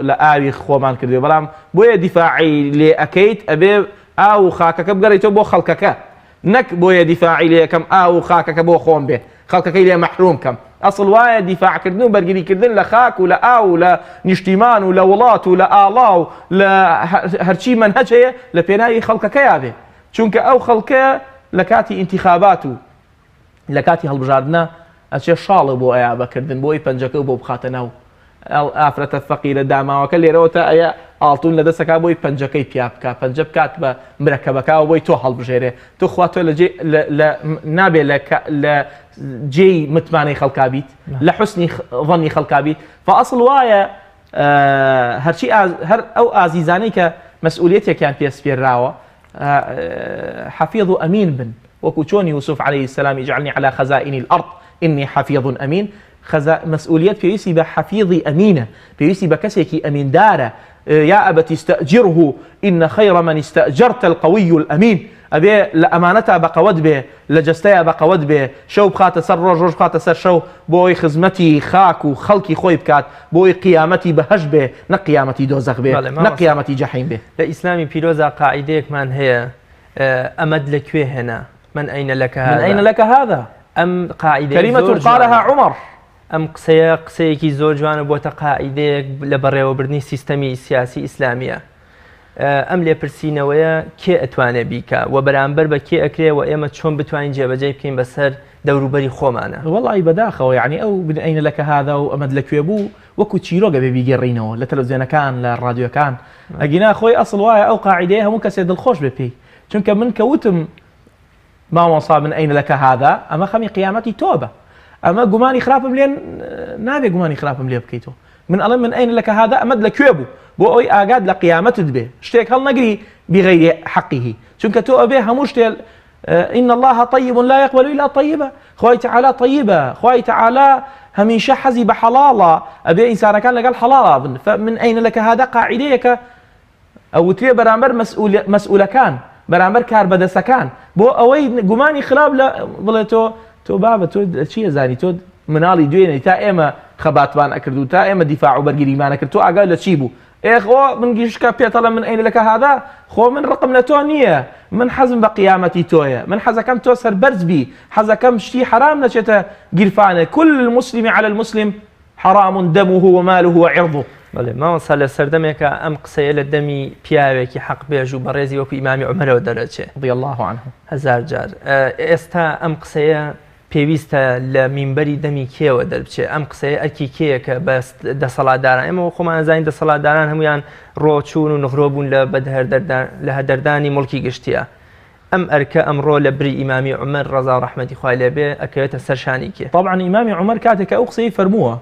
لە ئاوی خۆمان کردێ، بەڵام بۆیە دیفاعی لێ ئەەکەیت ئەبێ ئاو و خاکەکە بگەڕێتەوە بۆ خەڵکەکە، نەک بۆیە دیفاعی لێ یەکەم ئاو و خاکەکە بۆ خۆم بێ، خەڵکەکەی لێ مەحروم کەم. ئەسڵ وایە دیفاعکردن و بەرگریکردن لە خاک و لە ئاو و لە نیشتیمان و لە وڵات و لە ئاڵا و لە هەرچی منهەج هەیە لە پێناوی خەڵکەکەیا بێ، چونکە ئەو خەڵکە لە کاتی ئینتیخابات و لە کاتی هەڵبژاردنە ئەچێ شاڵە بۆ ئەیا بەکردن، بۆی پەنجەکە و بۆ بخاتە ناو ئافرەتە فەقیرە داماوەکە لێرەوە تا ئەیە ئاڵتون لە دەستەکە بۆی پەنجەکەی پیا بکە، پەنجە بکات بە مرەکەبەکەوە بۆی تۆ هەڵبژێرێ، تۆ خوا تۆ نابێ لە جێی متمانەی خەڵکابیت، لە حوسنی ظەنی خەڵکابیت. فەئەسڵ وایە هەر ئەو ئازیزانەی کە مەسئولیەتێکیان پێسپێراوە حەفیظ و ئەمین بن، وەکو چۆنی یوسف عەلەیهی السەلام اجعلنی عەلی خەزائین الأرض إني حفيظ أمين. مسؤوليات پێویستی بە حەفیظی ئەمینە، پێویستی بە کەسێکی ئەمیندارە. يا أبت استأجره إن خير من استأجرت القوي الأمين. ئەبێ لە ئەمانەتا بەقەوەت بێ، لە جەستەیە بەقەوەت بێ، شەو بخاتە سەر ڕۆژ، ڕۆژ بخاتە سەر شەو، بۆی خزمەتی خاک و خەڵکی خۆی بکات، بۆی قیامەتی بەهەشت بێ، نە قیامەتی دۆزەخ بێ، نە قیامەتی جەحیم بێ. لە ئیسلامی پیرۆزە قاعیدەیەکمان هەیە، ئەمەد لەکوێ هێنا؟ من أين لك هذا؟ ئەم قاعیدە كلمة قالها عمر. ئەم قسەیەکی زۆر جوانە بۆتە قاعیدەیەک لە بەڕێوەبردننی سیستەمی سیاسی ئیسلامیە. ئەم لێپرسینەوەیە کێ ئەتوانێ بیکە و بەرامبەر بە کێ ئەکرێ و ئێمە چۆن بتوانین جێبەجێ بکەین بەسەر دەوروبەری خۆمانە. وەڵی بەداخەوە یعنی ئەو من ئەین لەکە هذا و ئەمەد لەکوێ بوو وەکو چیرۆگە بێ بیگەڕینەوە لە تەلەڤیزیۆنەکان لە ڕادیۆکان. ئەگینا خۆی ئەسڵ وایە ئەو قاعیدەیە هەموو کەسێ دڵخۆش بێ پێی، چونکە من کەوتم مامۆسا من ئەین لەکە هذا، ئەمە خەمی قیامەتی تۆبە، ئەمە گومانی خراپم لێن نابێ، گومانی خراپم لێ بکەیتەوە. من ئەڵێ من ئەین لەکە هذا ئەمەد لەکوێ بوو بۆ ئەوی ئاگاد لە قیامەتت بێ، شتێک هەڵ نەگری بغەیری حەقیه، چونکە تۆ ئەبێ هەموو شتێ إن الله طيب لا يقبل إلا طيبة. خوای تعالی طيبة، خوای تعالی هەمیشە حەزی بە حەڵاڵە، ئەبێ ئینسانەکان لەگەڵ حەڵاڵا بن. فمن ئەین لەکە هذا قاعیدەیەکە ئەوترێ بەرامبەر مەسئولەکان، بەرامبەر کاربەدەستەکان، بۆ ئەوەی گومانی خراپ لە بڵێ تۆ بابە تۆ چیە زانی، تۆ مناڵی دوێنێ تا ئێمە خەباتمان ئەکرد و تا ئێمە دیفاع و بەرگریمانە کرد، تۆ ئاگای لە چی بوو؟ ئێخۆ من گیشکە پێتەڵە من ئەین لەکە هذا، خۆ من ڕقم لە تۆ نییە، من حەزم بە قیامەتی تۆیە، من حەزەکەم تۆ سەربەرز بی، حەزەکەم شتی حرام نەچێتە گیرفانە. كل المسلم على المسلم حرام دمه وماله وعرضه. بەڵێ مامۆستا لە سەردەمێکە ئەم قسەیە لە دەمی پیاوێکی حەق بێژ و بەڕێزی وەکو ئیمامی عومەرەوە دەرەچێ رضی الله عنه هەزار جار. ئێستا ئەم قسەیە پێویستە لە مینبەری دەمی کێوە دەربچێ، ئەم قسەیە ئەرکی کێیە کە بە دەسەڵاتداران، ئێمە خۆمان زانین دەسەڵاتداران هەمویان ڕۆچوون و نغڕۆبوون لە هەدەردانی مڵکی گشتیە. ئەم ئەرکە ئەمڕۆ لە بری ئیمامی عومەر ڕەزا و ڕەحمەتی خوای لێ بێ ئەکەوێتە سەرشانی کێ؟ طبعا ئیمامی عومەر کاتێک ئەو قسەی فەرمووە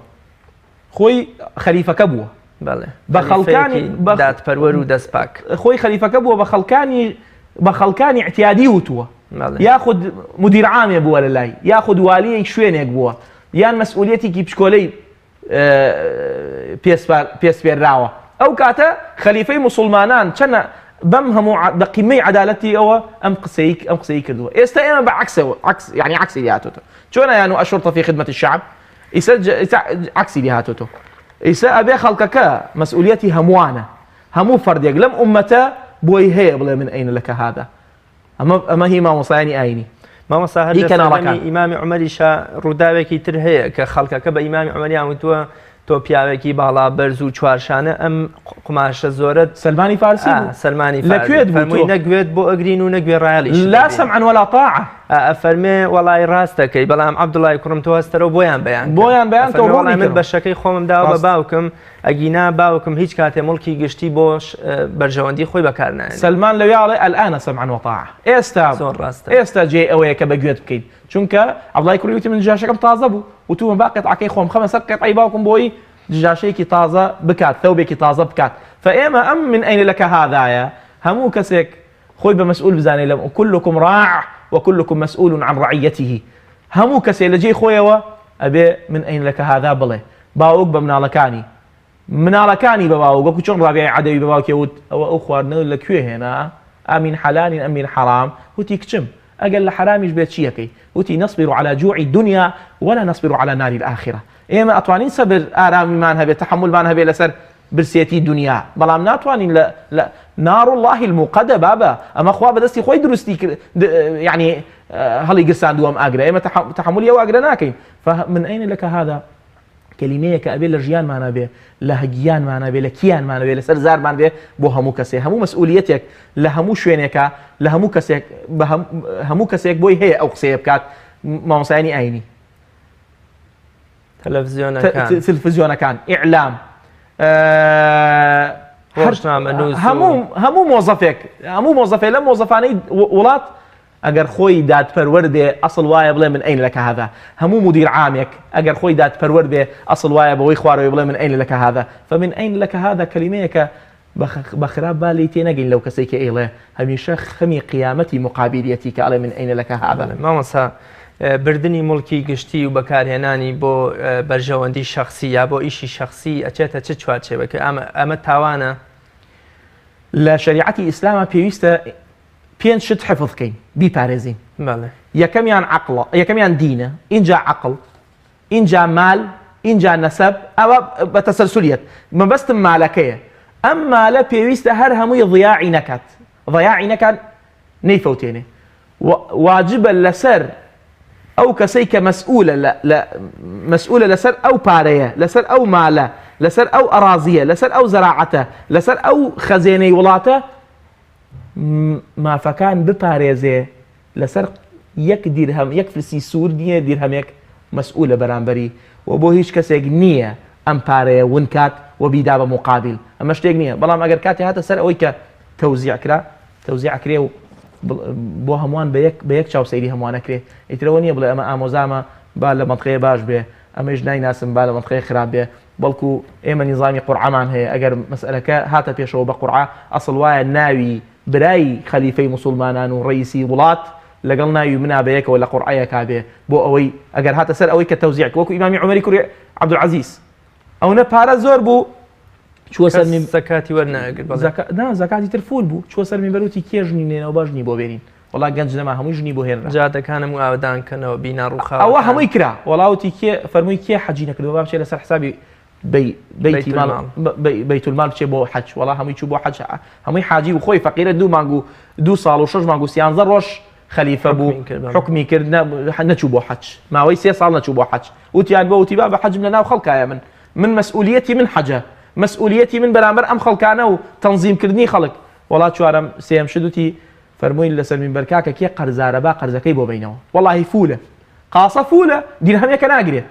خۆی خەلیفەکە بووە، بەڵێ بە خەڵکانی دادپەروەر و دەستپاک، خۆی خەلیفەکە بووە بە خەڵکانی اعتیادی وتووە، یاخود مدیر عامێ بووە لە لای، یاخود والیەی شوێنێک بووە، یان مەسئولیەتێکی پشکۆلەی پێسپێراوە. ئەو کاتە خەلیفەی موسڵمانان چەنە بەم هەموو بە قیمەی عەدالەتی ئەوە ئەم قسەی کردووە. ئێستا ئێمە بە يعني عکسی هاتوتە، چۆنە یان الشرطة في خدمة الشعب، ئیسا عکسی هاتوتە. ئیسا ئەبێ خەڵکەکە مەسئولیەتی هەمووانە، هەموو فەردێک لەم ئومەتە بۆی هەیە بڵێ من ئەین لەکە هذا. ئەمە هی مامۆسایانی ئاینی. مامۆستا هەر ئیمامی عومەریشە ڕووداوێکی تر هەیە کە خەڵکەکە بە ئیمامی عومەریان وتووە تۆ پیاوێکی باڵا بەرز و چوارشانە ئەم قماشە زۆرت سلمانی فارسی بوو. سلمانی لەکوێت بوو فەرمووی نەگوێت بۆ ئەگرین و نەگوێ ڕایەڵیش لا سمعا ولا طاعة. ئەفەرمێ وەڵای ڕاستەکەی بەڵام عەبدوڵای کوڕم تۆ هەستەرەوە بۆیان بەیان بۆیان تۆ ڕۆڵی من بەشەکەی خۆمم داوە بە باوکم ئەگینا باوکم هیچ کاتێ مڵکی گشتی بۆ بەرژەوەندی خۆی بەکارنایێنێت. سلمان لەوێ ئەڵێ ئەلئانە سمعا وطاعة. ئێستا جێ ئەوەیە کە بەگوێت بکەیت چونکە عەبدوڵای کوڕی وتی من دژاشەکەم تازە بوو و تو من با قطعەکەی خۆم خەمە سەر قطعی باوکم بۆی دژاشەیەکی تازە بکات ثەوبێکی تازە بکات. فئێمە ئەم من ئەین لەکە هذایە هەموو کەسێک خۆی بە مەسئول بزانێت لەم كلكم راع وكلكم مسؤول عن رعيته. هەموو کەسێ لە جێی خۆیەوە ئەبێ من ئەین لەکە هذا بڵێ. باوک بە مناڵەکانی بە باوک وەکو چۆن ڕابعی عەدەوی بە باوکی وت ئەوە ئەو خواردنەوە لەکوێ هێنا ئامین حەلالین ئەم من حەرام. وتی کچم ئەگەر لە حەرامیش بێت چی یەکەی؟ وتی نصبر على جوع الدنيا ولا نصبر على نار الآخرة. ئێمە ئەتوانین سەبر ئارامیمان هەبێت تەحملمان هەبێت لەسەر برسێتی دنیا بەڵام ناتوانین لە نار الله الموقدة بابا ئەمە خوا بەدەستی خۆی دروستی کرد یعنی هەڵی گرساندووەم ئاگرە ئێمە تەحملی ئەو ئاگرە ناکەین. فمن ئەین لەکە هذا کەلیمەیە کە ئەبێ لە ژیانمانە بێ لە هەگیانمانە بێ لە کیانمانە بێ لەسەر زارمان بێ بۆ هەموو کەسێ هەموو مەسئولیەتێک لە هەموو شوێنێکە لە هەموو کەسێک بۆی هەیە ئەو قسەیە بکات مامۆسایانی ئاینی تەلەڤیزیۆنەکان ئیعلام هەموو مۆزەفێک لە مۆزەفانەی وڵات ئەگەر خۆی دادپەروەر بێ ئەسڵ وایە بڵێ من ئەین لەکە هذا. هەموو مدیر عامێک ئەگەر خۆی دادپەروەر بێ ئەسڵ وایە بەوەی خوارەوەی بڵێ من ئەین لەکە هذا. فمن ئەین لەکە هذا کەلیمەیەکە بە خراپ بالی تێنەگەین لەو کەسێکی ئەیڵێ هەمیشە خەمی قیامەتی مقابلیەتی کە ئەڵێ من ئەین لەکە هذا. مامۆستا بردننی مڵکی گشتی و بەکارهێنانی بۆ بەرژەوەندی شخصی یا بۆ ئیشی شخصی ئەچێتە چه چوارچێوەکە ئەمە تاوانە؟ لە شریعەتی ئیسلامە پێویستە 5 شت حفظ بکەین بیپارێزین. یەکەمیان دینە، اینجا عەقڵ، اینجا مال، اینجا نەسەب، ئەوە بە تەسەلسولیەت مەبەستم مالەکەیە. ئەم مالە پێویستە هەر هەمووی ضیاعی نەکات نەیفەوتێنێ. واجبە لەسەر ئەو کەسەی کە مەسئولە لەسەر ئەو پارەیە لەسەر ئەو مالە لەسەر ئەو ئەرازیە لەسەر ئەو زەراعەتە لەسەر ئەو خەزێنەی وڵاتە مافەکان بپارێزێ لەسەر یەک دیرهەم یەک فرسی سوور نییە دیرهەمێک مەسئولە بەرامبەری و بۆ هیچ کەسێک نییە ئەم پارەیە ون کات و بیدا بە مقابل. ئەمە شتێک نییە بەڵام ئەگەر کاتی هاتە سەر ئەوەی کە تەوزیع کرێ و بۆ هەمووان بە یەک چاوسەیری هەمووانەکرێ ئیترەوە نییە بڵێ ئەمە ئامۆزامە با لە منطقەیە باش بێ ئەمەش نایناسم با لە منطقەیە خراپ بێ بەڵکو ئێمە نیزامی قورعەمان هەیە ئەگەر مەسئلەکە هاتە پێشەوە بە قورعە ئەسڵ وایە ناوی برای خەلیفەی موسڵمانان و ڕئیسی وڵات لەگەڵ ناوی منا بەیەکەوە لە قورعەیە کابێ بۆ ئەوەی ئەگەر هاتە سەر ئەوەی کە تەوزیع وەکو ئیمامی عومەری کوڕی عەبدولعەزیز ئەوە پارە زۆر بوو چوە سەر زەکاتی وەرناگرت زەکاتی تر فول بوو چوە سەر میبەروتی کێژنی نێنەوە باشنی بۆ بێنین وڵا گەنج نەما هەمووی ژنی بۆ هێنرا جادەکانم و ئاودانکەنەوە بینا ڕووخاوە ئەوە هەمووی کرا وەڵاوتی فەرمووی کێ حەجی نەکردەوە با بچێت لەسەر حسابی بەیت المال بچێ بۆ حەج وەڵا هەمووی چوو بۆ حەج هەمووی حاجی و خۆی فەقیرە 2 مانگ و 2 ساڵ و 6 مانگ و 13 ڕۆژ خەلیفە بوو حکمی کرد نەچوو بۆ حەج ماوەی 3 ساڵ نەچوو بۆ حەج وتیان بۆ وتی با بە حەجم لەناو خەڵکایە من مەسئولیەتی من حەجە مەسئولیەتی من بەرامبەر ئەم خەڵکانە و تەنزیمکردنی خەڵک وڵا چوارەم سێم شدوتی فەرمووی لەسەر مینبەر کاکە کێ قەرزارە با قەرزەکەی بۆ بینەوە وەڵاهی فولە قاسە فولە دیرهەمێکە ناگرێت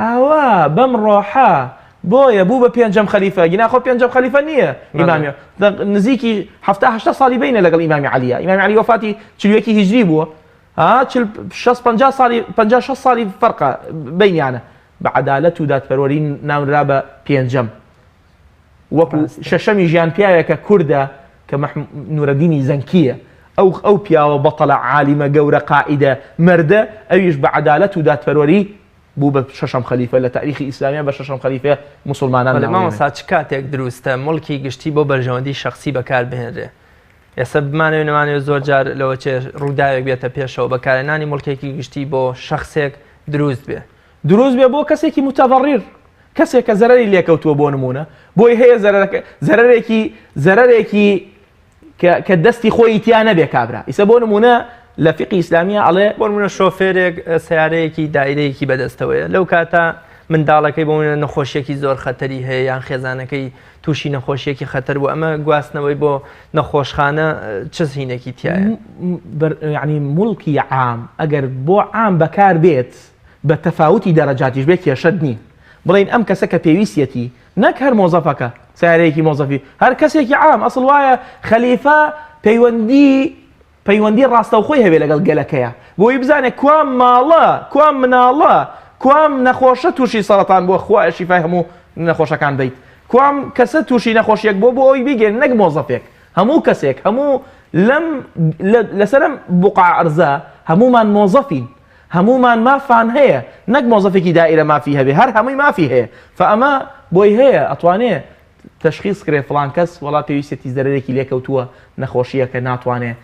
ئەوە بەم ڕۆحە بۆیە بوو بە 5ەم خەلیفە گیناخۆ 5ەم خەلیفە نییە ئیمامی نزیکی 7 ساڵی بینە لەگەڵ ئیمامی عەلیە ئیمامی عەلی وەفاتی 40 هیجری بووە 56 ساڵی فەرقە بینیانە بە عەدالەت و دادپەروەری ناونرا بە 5ەم وەکو شەشەمی ژیان پیاوێکە کووردە کە نورەدینی زەنکیە ئەو پیاوە بەتەڵە عالیمە گەورە قائیدە مەردە ئەویش بە عەدالەت و دادپەروەری بوو بە 6ەم خەلیفە لە تاریخی ئیسلامیە بە 6ەم خەلیفە موسڵمانان مامۆستا چ کاتێک دروستە مڵکی گشتی بۆ بەرژەوەندی شخصی بەکار بهێنرێ ئێستا بمانەوێت زۆر جار لەوە چێ ڕووداوێک بێتە پێشەوە بەکارهێنانی مڵکێکی گشتی بۆ شخصێک دروست بێ بۆ کەسێکی متەضەڕیر کەسێک کە زەرەری لێکەوتووە بۆ نمونە بۆی هەیە زەرەرێکی کە دەستی خۆی تیا نەبێ کابرا ئیسە بۆ نمونە لە فقی ئیسلامیە ئەڵێ بۆ نمونە شۆفێرێک سیارەیەکی دایرەیەکی بەدەستەوەیە لەو کاتە منداڵەکەی بۆ نەخۆشیێکی زۆر خەتەری هەیە یان خێزانەکەی تووشی نەخۆشیێکی خەتەر بوو ئەمە گواستنەوەی بۆ نەخۆشخانە چ زیینێکی تایە؟ یعنی مڵکی عام ئەگەر بۆ عام بەکار بێت بە تەفاوتی دەرەجاتیش بێت کێشەت نی بڵین ئەم کەسە کە پێویستەتی نەک هەر مۆزەفەکە سیارەیەکی مۆزەفی هەر کەسێکی عام ئەسڵ وایە خەلیفە پەیوەندی ڕاستەوخۆی هەبێت لەگەڵ گەلەکەیە بۆی بزانێت کوام ماڵە کوام مناڵە کوام نەخۆشە تووشی سەرەتان بۆ خوا شیفای هەموو نەخۆشەکان بیت کوام کەسە تووشی نەخۆشیێک بۆ ئەوی بگەن نەک مۆزەفێک هەموو کەسێک هەموو لەسەرم بوقع ئەرزە هەمومان مۆزەفین هەمومان مافان هەیە نەک مۆزەفێکی دائیرە مافی هەبێ هەر هەمووی مافی هەیە فەئەمە بۆی هەیە ئەتوانێت تشخیص کرێ فڵان کەس وڵا پێویستێتی زەرەرێکی لێکەوتووە نەخۆشیە کە ناتوانێت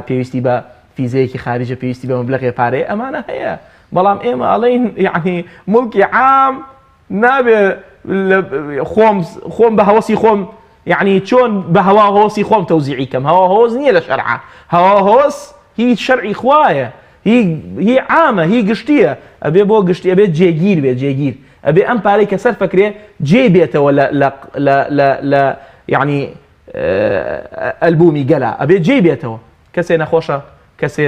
پێویستی بە فیزەیەکی خارجە پێویستی بە مەبلەغێ پارەیە ئەمانە هەیە بەڵام ئێمە ئەڵێن یعنی مڵکی عام نابێ خۆم بە هەوەسی خۆم یعنی چۆن بە هەوا هۆسی خۆم تەوزیعی کەم هەوا هۆز نییە لە شەرعە هەوا هۆز هیچ شەرعی خوایە هی عامە هی گشتیە ئەبێ بۆ گشتی ئەبێت جێگیر بێت جێگیر ئەبێ ئەم پارەی کە سەر فەکرێ جێ بێتەوە لە یعنی ئەلبومی گەلا ئەبێ جێ بێتەوە کەسێ نەخۆشە کەسێ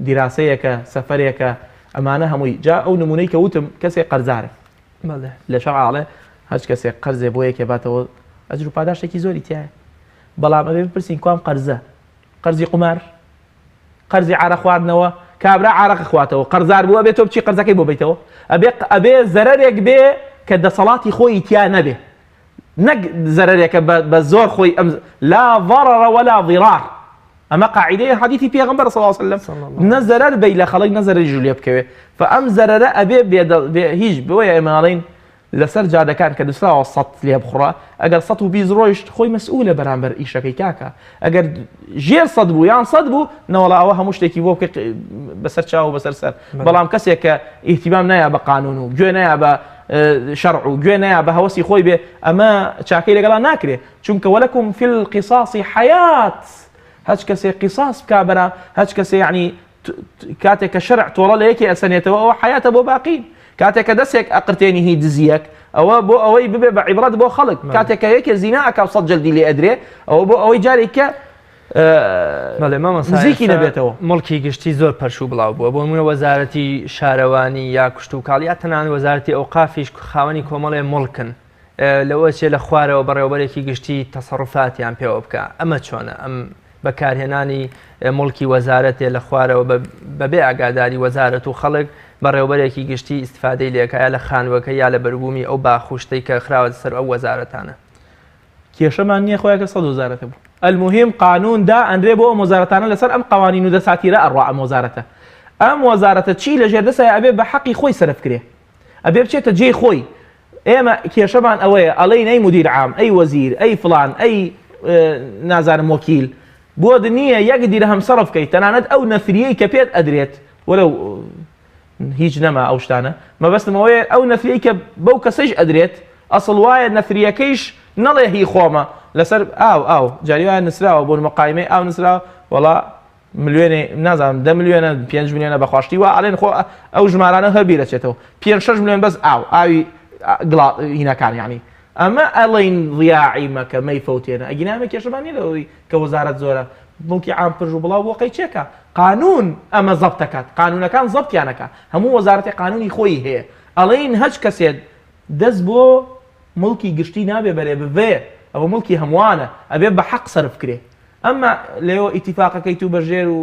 دیراسەیەکە سەفەرێکە ئەمانە هەمووی جا ئەو نمونەی کە وتم کەسێ قەرزارە لە شەرعاڵێ هەچ کەسێک قەرزێ بۆ یەکێ باتەوە ئەجر و پاداشتێکی زۆری تایە بەڵام ئەبێ بپرسین کوام قەرزە قەرزی قومار قەرزی عارە خواردنەوە کابرا عارەقە خواتەوە قەرزار بووە بێت تۆ بچی قەرزەکەی بۆ بیتەوە ئەبێ زەرەرێک بێ کە دەسەڵاتی خۆی تیا نەبێ نەک زەرەرێکە بە زۆر خۆی لا ضرر ولا ضرار ئەمە قاعدەیە حەدیثی پێغەمبەر صلی الله علیه وسلم نە زەرەر بێ لە خەڵک نە زەرەری لێ بکەوێ فەئەم زەرەرە ئەبێ هیچ بۆیە ئێمەڵین لەسەر جادەکان کە دووسراوە سەد لێ بخڕە ئەگەر 120 ڕۆیشت خۆی مەسئولە بەرامبەر ئیشەکەی کاکە ئەگەر ژێر 100 بوو یان 100 بوو نەوەڵاوە هەموو شتێکی بۆ بکە بەسەر چاو بەسەر سەر بەڵام کەسێک کە ئیهتیمام نایە بە قانون و گوێ نایە بە شەرع و گوێ نایە بە هەوەسی خۆی بێ ئەمە چاکەی لەگەڵا ناکرێ چونکە وەلەکم فی القیصاص حیات هەچ کەسێک قیصاص بکا بەرا هەچ کەسێ یعنی کاتێک کە شەرع تۆڵە لە یەکێ ئەسەنێتەوە ئەوە حیاتە بۆ باقین کاتێک کە دەستێک ئەقرتێنی هی دزیەک ئەوە بۆ ئەوەی ببێ بە عیبرەت بۆ خەڵک کاتێک کە یەکێ زینا ئەکا 100 جەلدی لێ ئەدرێ ئەوە بۆ ئەوەی جارێککە نزیکی نەبێتەوە مڵکی گشتی زۆر پەرشوو بڵاو بووە بۆ نمونە وەزارەتی شارەوانی یا کوشت و کاڵ یا تەنانەت وەزارەتی ئەوقافیش خاوەنی کۆمەڵێ مڵکن لەوە چێ لە خوارەوە بەڕێوەبەرێکی گشتی تەسەڕوفاتیان پێوە بکە ئەمە چۆنە ئەم بەکارهێنانی مڵکی وەزارەتێ لە خوارەوە بەبێ ئاگاداری وەزارەت و خەڵک بەڕێوەبەرێکی گشتی ئیسفادەی لێکایە لە خانوەکە یا لە بەربوومی ئەو باخوشتەی کە خراوە سەر ئەو وەزارەتانە کێشەمان نییە خۆیان کە 100 وەزارەتە بوو المهم قانون دا ئەندرێ بۆ ئەم وەزارەتانە لەسەر ئەم قوانین و دەساتیرە ئەڕوا ئەم وەزارەتە ئەم وەزارەتە چی لە ژێردەسای ئەبێ بە حەقی خۆی سەرفکرێ ئەبێ بچێتە جێی خۆی ئێمە کێشەمان ئەوەیە ئەڵێین ئەی مدیر عام ئەی وەزیر ئەی فڵان ئەی نازانم وەکیل بۆ نییە یەک دیرهەم سەرف بکەیت تەنانەت ئەو نەفریەی کە پێت ئەدرێت وەرەو هیچ نەما ئەو شتانە مەبەستمەوەیە ئەو نەفریەی کە بەو کەسەیش ئەدرێت ئەسڵ وایە نەفریەکەیش نەڵێ هی خۆمە لەسەر ئاو جاری وایە نسراوە بۆ مەقایمەی ئاو نسراوە وەڵا ملیۆنێ نازانم 10 ملیۆنە 5 ملیۆنە بەخواشتی وە ئەڵێن خۆ ئەو ژمارانە هەبیرەچێتەوە 5-6 ملیۆن بەس ئاوی هینەکان یعنی ئەمە ئەڵین ضیاعی مەکە مەی فەوتێنە ئەگینامە کێشەبانی لەوەی کە وەزارەت زۆرە مڵکی عام پڕژ و بڵاو بۆ قەی چێکە قانون ئەمە زەبت دەکات قانونەکان زەبتیانەکە هەموو وەزارەتی قانونی خۆی هەیە ئەڵین هەچ کەسێت دەست بۆ مڵکی گشتی نابێ بەرێ ببێ ئەوە مڵکی هەمووانە ئەبێ بە حەق سەرف کرێ ئەمە لێەوە ئیتیفاقەکەی تو بەژێر و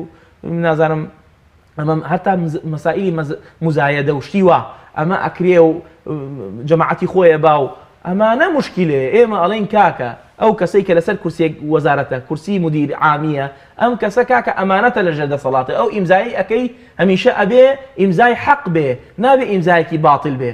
نازانم ئەمە هەتا مەسائلی مزایەدە و شتی وە ئەمە ئەکرێ و جەماعەتی خۆیە باو ئەمانە مشکلێ ئێمە ئەڵێن کاکە ئەو کەسەی کە لەسەر کورسێک وەزارەتە کورسی مدیر عامیە ئەم کەسە کاکە ئەمانەتە لە ژێر دەسەڵاتە ئەو ئیمزایی ئەەکەی هەمیشە ئەبێ ئیمزای حەق بێ نابێ ئیمزایەکی باتڵ بێ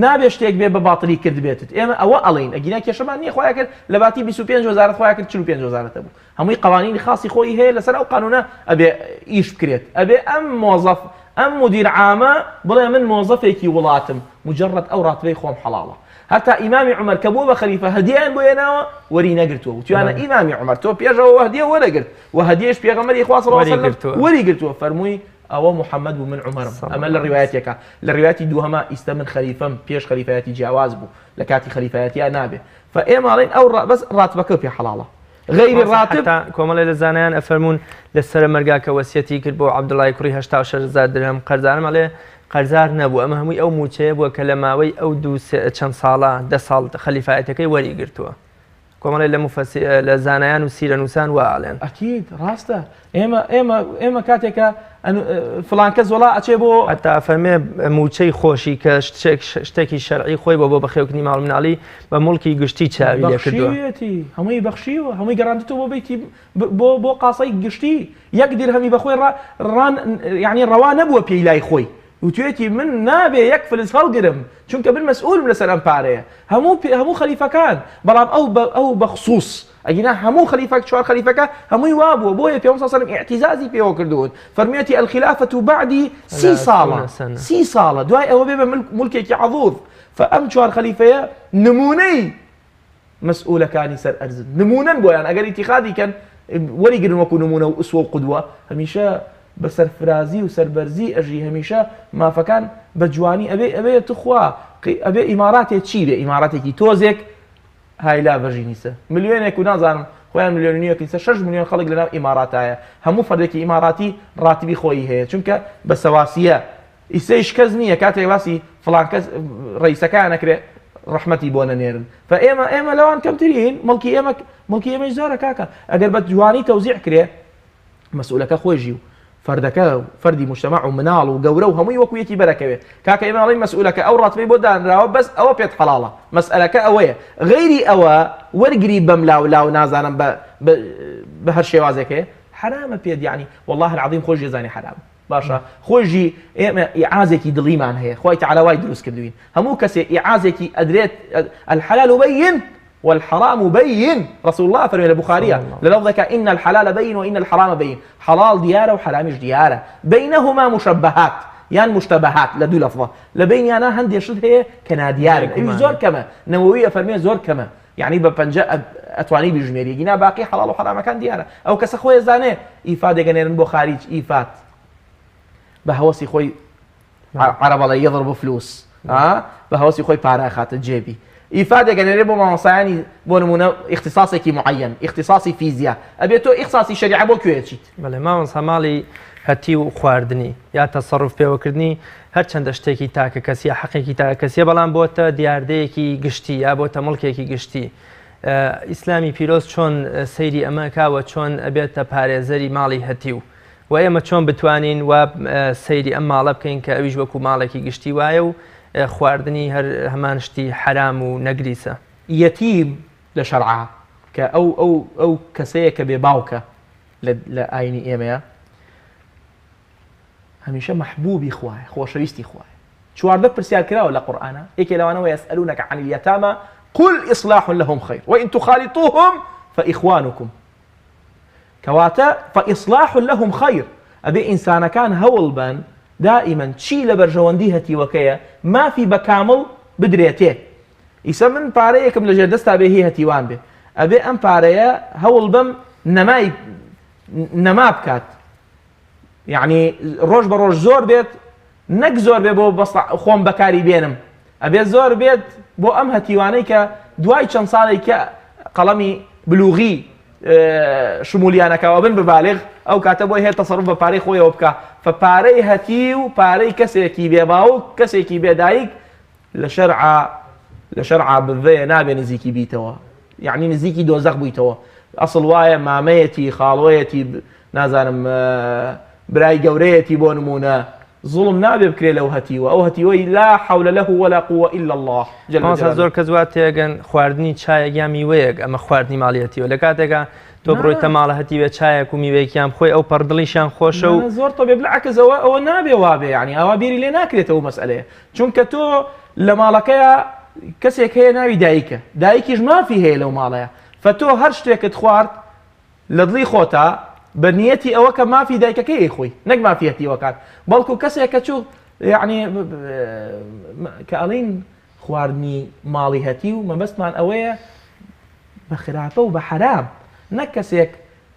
نابێ شتێک بێ بە باتڵی کرد بێتت ئێمە ئەوە ئەڵین ئەگینا کێشەمان نییە خۆیان کرد لە باتی 25 وەزارەت خۆیان کرد 45 وەزارەتە بوو هەمووی قوانینی خاصی خۆی هەیە لەسەر ئەو قانونە ئەبێ ئیش بکرێت ئەبێ ئەم مۆزەف ئەم مدیر عامە بڵێ من مۆزەفێکی وڵاتم مجرد ئەو ڕاتبەی خۆم حەڵاڵە هەتا ئیمامی عومەر کە بوو بە خەلیفە هەدیەیان بۆ هێناوە وەری نەگرتووە وتیانە ئیمامی عومەر تۆ پێشەوە هەدیە وەرەگرت و هەدیەش پێغەمبەری خوا صلی الله علیه و سلم وەری گرتووە فەرمووی ئەوە محەممەد بوو من عومەرم ئەمە لە ڕیوایەتێکە لە ڕیواەتی دووهەمە ئیستا من خەلیفەم پێش خەلیفەتی جیاواز بوو لە کاتی خەلیفەتیان نابێ فئێماڵین ئەو بەس ڕاتبەکە پێ حەڵاڵە غير الراتب كومل لزانيان أفرمون للسر مرقاك وسيتي كربو عبد الله يكري 18000 درهم قرضان عليه قرضار نبو أما همي أو موتشيب وكلماوي أو دو چند صالة 10 صال خليفاتكي وري قرتوه كومل لزانيان وسيرا نوسان وأعلن أكيد راسته إما كاتيكا فلان كز ولا أتشيبو حتى أفرمي موتشي خوشي كشتكي شرعي خوي بابا بخيوكني مال من علي بملكي قشتي تشاوي بخشيتي همي بخشيوه همي قراندتو بو بيتي بو قاصي قشتي يقدر همي بخوي ران يعني روان نبوه بيلاي خوي وتويتي من نابي يكفل هالقرم چونك بالمسؤول من السلام باريه همو خليفه كان بلام او بخصوص اجينا همو خليفه شوار خليفه همو يوابو بويا في صلى الله عليه وسلم اعتزازي في وكردون فرميتي الخلافه بعدي سي صاله دواي او بيبه ملكك عضوض فام شوار خليفه نموني مسؤوله كان يسر ارز نمونا بويان اگر اتخاذي كان ولي قرن وكو نمونه واسوه وقدوه هميشه بسرفرازي وسربرزي اجي هميشه ما فكان بجواني ابي تخوا ابي اماراتي تشيله اماراتي توزك هاي لا فيرجينيسا مليون يكون نازان خويا مليونير كيسا 6 مليون خلق لنا اماراتايا همو فردك اماراتي راتبي خوي هي چونك بسواسيه يسيش كزنيه كاتي واسي فلان كز رئيس كان كري رحمتي بونا نيرن فايما لو ان كم ترين ملكي ايما جزاره كاكا اگر بجواني توزيع كري مسؤولك خوي جيو فردي مجتمع ومنال وقوره وهمي وكويتي بركه كاكا إما الله مسؤولك أو راتبي بودان راو بس أو بيت حلالة مسألك أوية غيري أو ورقري بملاو لاو نازانا بهالشيء وازك حرام بيد يعني والله العظيم خوش جزاني حرام باشا خوجي إعازك دلي مان هي خويت على وايد دروس كدوين همو كسي إعازك أدريت الحلال بين والحرام بين رسول الله فرمي البخاري للفظك إن الحلال بين وإن الحرام بين حلال ديارة وحرام مش ديارة بينهما مشبهات يعني مشتبهات لدو لفظة لبين أنا هندي شد هي كناديار زور كما نووية فرمي زور كما يعني ببنجاء أتواني بجميري جينا باقي حلال وحرام كان ديارة أو كسخوي زانه إفادة جنين بخارج إفات بهوسي خوي عرب الله يضرب فلوس بهوسي خوي بارا خات جيبي إفادة جنري بمعنى بونمونا اختصاصي معين اختصاصي فيزياء أبيتو اختصاصي شريعة بو كويتشيت بله ما مالي هەتی و خواردنی یا تەسەڕف پێوەکردنی هەرچەندە شتێکی تاکە کەسیە حەقێکی تاکە کەسیە بەڵام بۆتە دیاردەیەکی گشتی یا بۆتە مڵکێکی گشتی. ئیسلامی پیرۆز چۆن سەیری ئەمە کاوە چۆن ئەبێتە پارێزەری ماڵی هەتی و ئێمە چۆن بتوانین و سەیری ئەم ماڵە بکەین کە ئەویش وەکو ماڵێکی گشتی وایە و خواردنی هەر هەمان شتی حرام و نەگریسە. یەتیم لە شەرعا کە ئەو کەسەیە کە بێ باوکە لە ئاینی ئێمەیە هەمیشە محبوبی خوایە خۆشەویستی خوایە. چواردە پرسیار کراوە لە قورئانە یەکێ لەوانەوە يسألونك عن اليتامى قل إصلاح لهم خير وإن تخالطوهم فإخوانكم كواتا فإصلاح لهم خير أبي إنسان كان هول بان دائما شي لبرجواندي هتي وكيا ما في بكامل بدريته يسمن باريكم لجردستا به هي هتيوان به أبي أم باريا هول بم نما بكات يعني روج بروج زور بيت نك زور بي بو بس خوم بكاري بينم أبي زور بيت بو أم هتيواني كا دواي چەند ساڵی کە قەڵەمی بلوغی شمولیانەکە وبن ببالغ ئەو کاتە بۆی هەیە تەسەڕوف بە پارەی خۆیەوە بکە فپارەی هەتی و پارەی کەسێکی بێ باوک کەسێکی بێدایک لە شەرعا بڤەیە نابێ نزیکی بیتەوە یعنی نزیکی دۆزەق بوویتەوە ئەسڵ وایە مامەیەتی خاڵۆیەتی نازانم برای گەورەیەتی بۆ نمونە ظلم نابێ بکرێ لەو هەتیوە ئەو هەتیوەی لا حول له ولا قوة إلا الله زۆر کەس وا تێگەن خواردنی چایەک یا میوەیەک ئەمە خواردنی ماڵیەتیوە لە کاتێکە تۆ بڕۆیتە ماڵە هەتیوێ چایەک و میوەیەکیان بخۆی ئەو پەردڵیشیان خۆشە و زۆر تۆ بێ بالعکس ئەوە نابێ وابێ یعنی ئەوە بیری لێ ناکرێتەوە مەسئلەیە چونکە تۆ لە ماڵەکەیە کەسێک هەیە ناوی دایکە دایکیش مافی هەیە لەو ماڵەیە فتۆ هەر شتێکت خوارد لە دڵی خۆتە بنيتي أوك ما في دايك كي خوي نج ما في هتي وكان بالكو كسي كتشو يعني كألين خواردني مالي هتي وما بس مع أوية بخرافة وبحرام نكسيك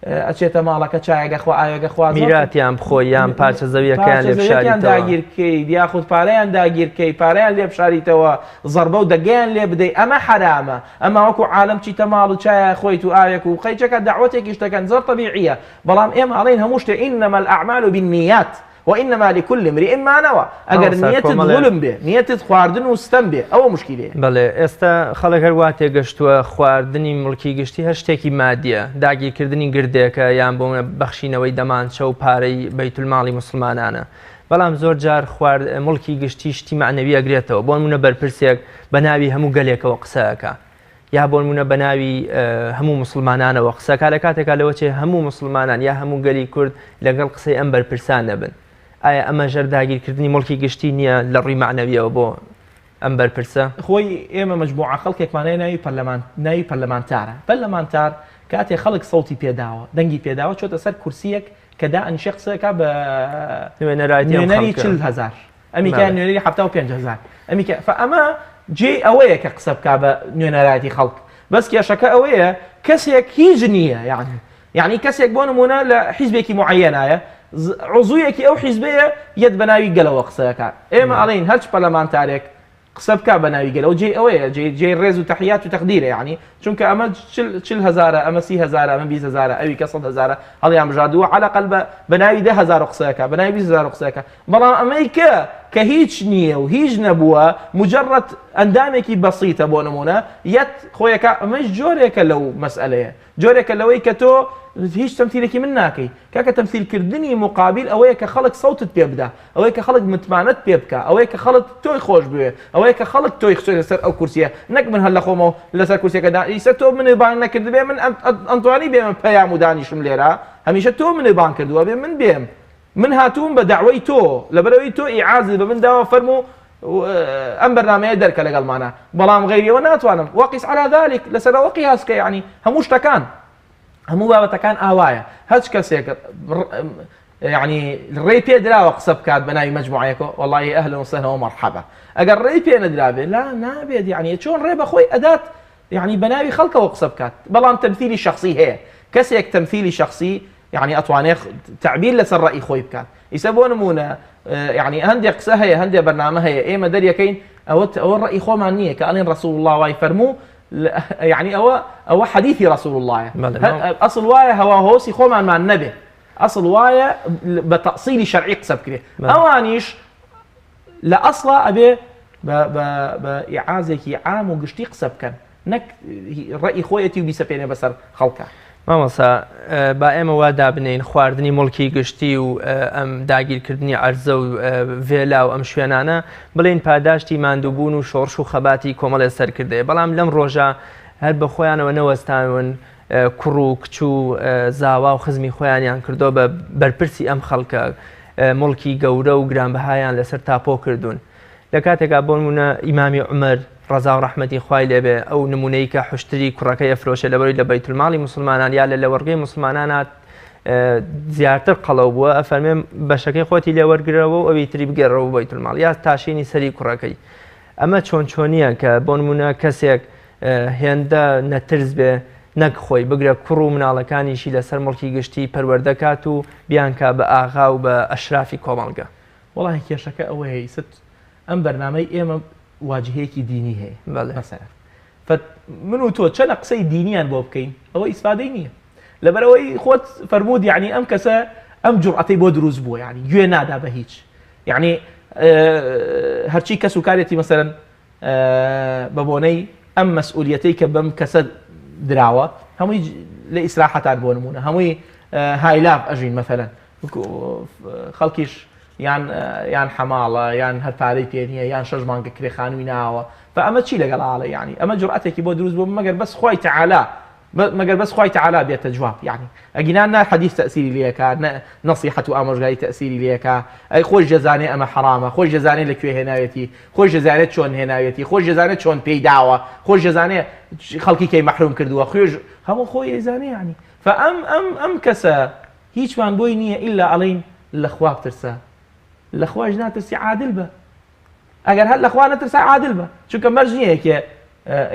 ئەچێتە ماڵەکە چایەگە خوا ئاوێگە خوا میراتیان بخۆی یان پارچە زەویەکەیان لێ بشاریتەوە داگیرکەی یاخود پارەیان داگیرکەی پارەیان لێ بشاریتەوە زەربە و دەگەیان لێ بدەیت ئەمە حرامە ئەمە وەکو عالم چیتە ماڵ و چایە خۆیت و ئاوێک و قەیچەکە داوەتێکی شتەکەن زۆر طبیعیە بەڵام ئێمە ئەڵێن هەموو شتێ ئینەمە الأعمال بالنیات وإنما لكل امرئ ما نوى ئەگەر نیەتت ظلم بێ نیەتت خواردن و ستەم بێ ئەوە مشکلەیە. بەڵێ ئێستا خەڵک هەروە تێگەشتووە خواردنی مڵکی گشتی هەر شتێکی مادیە داگیرکردنی گردێکە یان بۆ بەخشینەوەی دەمانچە و پارەی بەیتولماڵی مسلمانانە بەڵام زۆر جار مڵکی گشتی شتی معنەوی ئەگرێتەوە بۆ نمونە بەرپرسێک بە ناوی هەموو گەلێکەوە قسەکە یا بۆ نمونە بە ناوی هەموو مسلمانانەوە قسەکە لە کاتێکا لەوە چێ هەموو مسلمانان یا هەموو گەلی کورد لەگەڵ قسەی ئەم بەرپرسان نەبن ئایا ئەمە ژەر داگیرکردنی مڵکی گشتی نییە لە ڕووی معنەویەوە بۆ ئەم بەرپرسە خۆی ئێمە مەجموعە خەڵکێکمانەیە ناوی پەرلەمانتارە پەرلەمانتار کاتێک خەڵک سەوتی پێداوە دەنگی پێداوە چۆتە سەر کورسیەک کە دائەنشێ قسەکە بە نوێنەری 40,000 ئەمیکە نوێنەری 75,000 ئەمیکە فەئەمە جێ ئەوەیە کە قسە بکا بە نوێنەرایەتی خەڵک بەس کێشەکە ئەوەیە کەسێک هیچ نییە یعنی کەسێک بۆ نمونە لە حیزبێکی معەنایە عضویەکی ئەو حیزبەیە یەت بە ناوی گەلەوە قسەکە ئێمە ئەڵێن هەرچ پەرلەمانتارێک قسە بکە بە ناوی گەلەوە جێ ئەوەیە جێ ڕێز و تەحیات و تەقدیرە یعنی چونکە ئەمە 40,000 ئەمە 30,000 ئەمە 20,000 ئەوی کە 100,000 هەڵیان بژاردووە عەلەقەل بە ناوی 10,000 قسەکە بە ناوی 20,000 قسەکە بەڵام ئەمەی کە هیچ نییە و هیچ نەبووە مجرد ئەندامێکی بەسیتە بۆ نمونە یەت خۆیەکە ئەمەش جۆرێکە لەو مەسئلەیە جۆرێکە لەوەی کە تۆ هیچ تەمثیلێکی من ناکەی کاکە تەمثیلکردنی مقابل ئەوەیە کە خەڵک سەوتت پێ بدە ئەوەیە کە خەڵک متمانەت پێ بکە ئەوەیە کە خەڵک تۆی خۆش بوێ ئەوەیە کە خەڵک تۆی خسۆی لەسەر ئەو کورسیە نەک من هەر لە خۆمەوە لەسەر کورسەکەدا ئیسە تۆ منێ بان نەکرد بێ من ئەنتوانی بێ من پەیام و دانیشم لێرە هەمیشە تۆ منێ بان کردووە بێ من بێم من هاتووم بە داوای تۆ لەبەرەوەی تۆ ئیعازی بە من داوە فەرموو ئەم بەرنامەیە دەرکە لەگەڵمانە بەڵام غەیریەوە ناتوانم وەقیس على ذلك لەسەرەوە قیاسکە یعنی هەموو شتەکان هەموو بابەتەکان ئاوایە هەچ کەسێک یعنی ڕێی پێ دراوە قسە بکات بە ناوی مەجموعەیەکەوە وەڵڵاهی ئەهلەن وسەهلەن ومەرحەبا ئەگەر ڕێی پێ نەدرابێ لا نابێت یعنی چۆن ڕێ بەخۆی ئەدات یعنی بە ناوی خەڵکەوە قسە بکات بەڵام تەمثیلی شخصی هەیە کەسێک تەمثیلی شخصی یعنی ئەتوانێت تعبیر لەسەر ڕێی خۆی بکات ئیسە بۆ نمونە یعنی هەندێک قسە هەیە هەندێک بەرنامە هەیە ئێمە دەریەکەین ئەوە ڕێی خۆمان نییە کە ئەڵێن ڕەسوڵ الله وای فەرموو يعني أو حديث رسول الله أصل وايا هو هوسي خوما مع النبي أصل وايا بتأصيل شرعي قسب كده أوانيش لا أصلا أبي بإعازة عام وقشتي قسب كان نك رأي خويتي وبيسبيني بسر خلقه مامۆسا با ئێمە وا دابنین خواردنی مڵکی گشتی و ئەم داگیرکردنی عەرزە و ڤێلا و ئەم شوێنانە بڵێن پاداشتی ماندووبوون و شۆڕش و خەباتی کۆمەڵێ سەرکردێ بەڵام لەم ڕۆژە هەر بە خۆیانەوە نەوەستاون کوڕ و کچ و زاوا و خزمی خۆیانیان کردو بە بەرپرسی ئەم خەڵکە مڵکی گەورە و گرانبەهایان لەسەر تاپۆ کردوون لە کاتێکا بۆ نمونە ئیمامی عومەر ڕەزا و ڕەحمەتی خوای لێبێ ئەو نمونەی کە حوشتری کوڕەکەی ئەفرۆشە لەبەرەوەی لە بەیتولماڵی مسلمانان یا لە لەوەڕگەی مسلمانانات زیاتر قەڵەو بووە ئەفەرمێ بەشەکەی خۆتی لێ وەرگرەوە و ئەوی تری بگەڕەوە بەیتولماڵ یا تاشینی سەری کوڕەکەی ئەمە چۆن چۆنیە کە بۆ نمونە کەسێک هێندە نەترس بێ نەک خۆی بگرە کوڕ و مناڵەکانیشی لەسەر مڵکی گشتی پەروەردەکات و بیانکە بە ئاغا و بە ئەشرافی کۆمەڵگە وەڵاهی کێشەکە ئەوەیە ست ئەم بەرنامەی ئێمە واجهەیەکی دینی هەیە مەسەلەن من و تۆ چەنە قسەی دینیان بۆ بکەین ئەوە ئیسفادەی نییە لەبەرەوەی خۆت فەرموود یعنی ئەم کەسە ئەم جوڕعەتەی بۆ دروست بووە یعنی گوێ نادا بە هیچ یعنی هەرچی کەس و کارێتی مەسەلەن بە بۆنەی ئەم مەسئولیەتەی کە بەم کەسە دراوە هەمووی لە ئیسراحەتان بۆ نمونە هەمووی هایلاف ئەژین مەسەلەن خەڵکیش یان حەماڵە یان هەر پارەی پێ نییە یان 6 مانگە کرێخانووی ناوە فەمە چی لەگەڵاڵە یعنی ئەمە جوڕعەتێکی بۆ دروست بوو مەگەر بەس خۆی تەعالا مەگەر بەس خۆی تەعالا بێتە جواب یعنی ئەگینان نا حەدیث تەئسیری لێکا نەسیحەت و ئامۆژگاری تەئسیری لێکا ئەی خۆش جەزانێ ئەمە حرامە خۆش جەزانێ لەکوێ هێناوێتی خۆش جەزانێت چۆن هێناوێتی خۆش جەزانێت چۆن پێی داوە خۆش جەزانێ خەڵکی کەی مەحروم کردووە خوێژ هەموو خۆی ئەیزانێ یعنی فەم کەسە هیچمان بۆی نییە ئیلا ئەڵێن لەخوا بترسە لەخواش ناترسی عادل بە ئەگەر هەر لەخوا نەترسا عادل بە چونکە مەرج نییە کە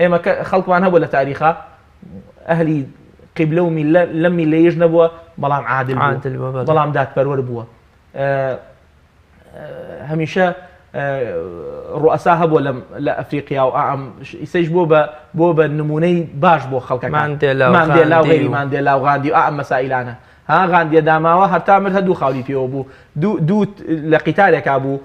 ئێمە خەڵکمان هەبوو لە تاریخا ئەهلی قیبلە و لە میلەیەش نەبووە بەڵام عادل بووە بەڵام دادپەروەر بووە هەمیشە ڕوئەسا هەبووە لە ئەفریقیا و ئیسەیش بۆ بە نمونەی باش بۆ خەڵکەکان ماندێلا و غەیری ماندێلا و غاندی و ئەم مەسائلانە ها غاندیە داماوە هەرتا مرد هەردوو خاوری پێوە بوو دوو لە قیتالێکا بوو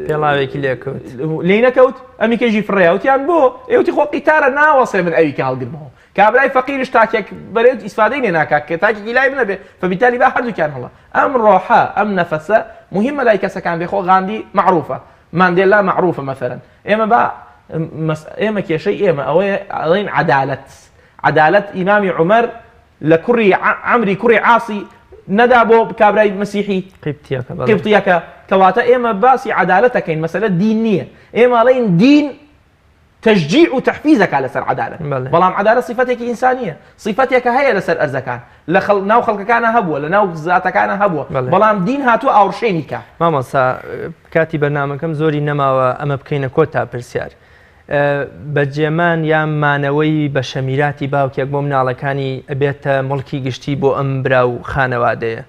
پێڵاوێکی لێکەوت لێ نەکەوت ئەمی کێژی فڕێوتیان بۆ ئێوتی خۆ قیتارە ناوەسێ من ئەوی کە هەڵگرمەوە کابرای فەقیرش تاکێک بەرێت ئیسفادەی لێ ناکات کە تاکێکی لای بنەبێ فبیتالی با هەردووکیان هەڵە ئەم ڕۆحە ئەم نەفەسە مهمە لای کەسەکان بێ خۆ غاندی معروفە ماندێلا معروفە مەثەرەن ئێمە کێشەی ئێمە ئەوەیە ئەڵێن عەدالەت ئیمامی عومەر لە کوڕی عەمری کوڕی عاسی نەدا بۆ کابرای مەسیحی قبطیەکە کەواتە ئێمە باسی عەدالەتەکەین مەسەلە دین نییە ئێمە ئەڵێن دین تشجيع وتحفيزك لەسەر عدالة بەڵام عدالة صفتێکی ئینسانیە صفتێکە هەیە لەسەر ئەرزەکان لە ناو خەڵکەکانە هەبووە لە ناو زاتەکانە هەبووە بەڵام دین هاتووە ئاوڕشێنی کە مامۆستا کاتی بەرنامەکەم زۆری نەماوە ئەمە بکەینە کۆ تا پرسیار بەجێمان یان مانەوەی بە شەمیراتی باوکێک بۆ مناڵەکانی ئەبێتە مڵکی گشتی بۆ ئەم برا و خانەوادەیە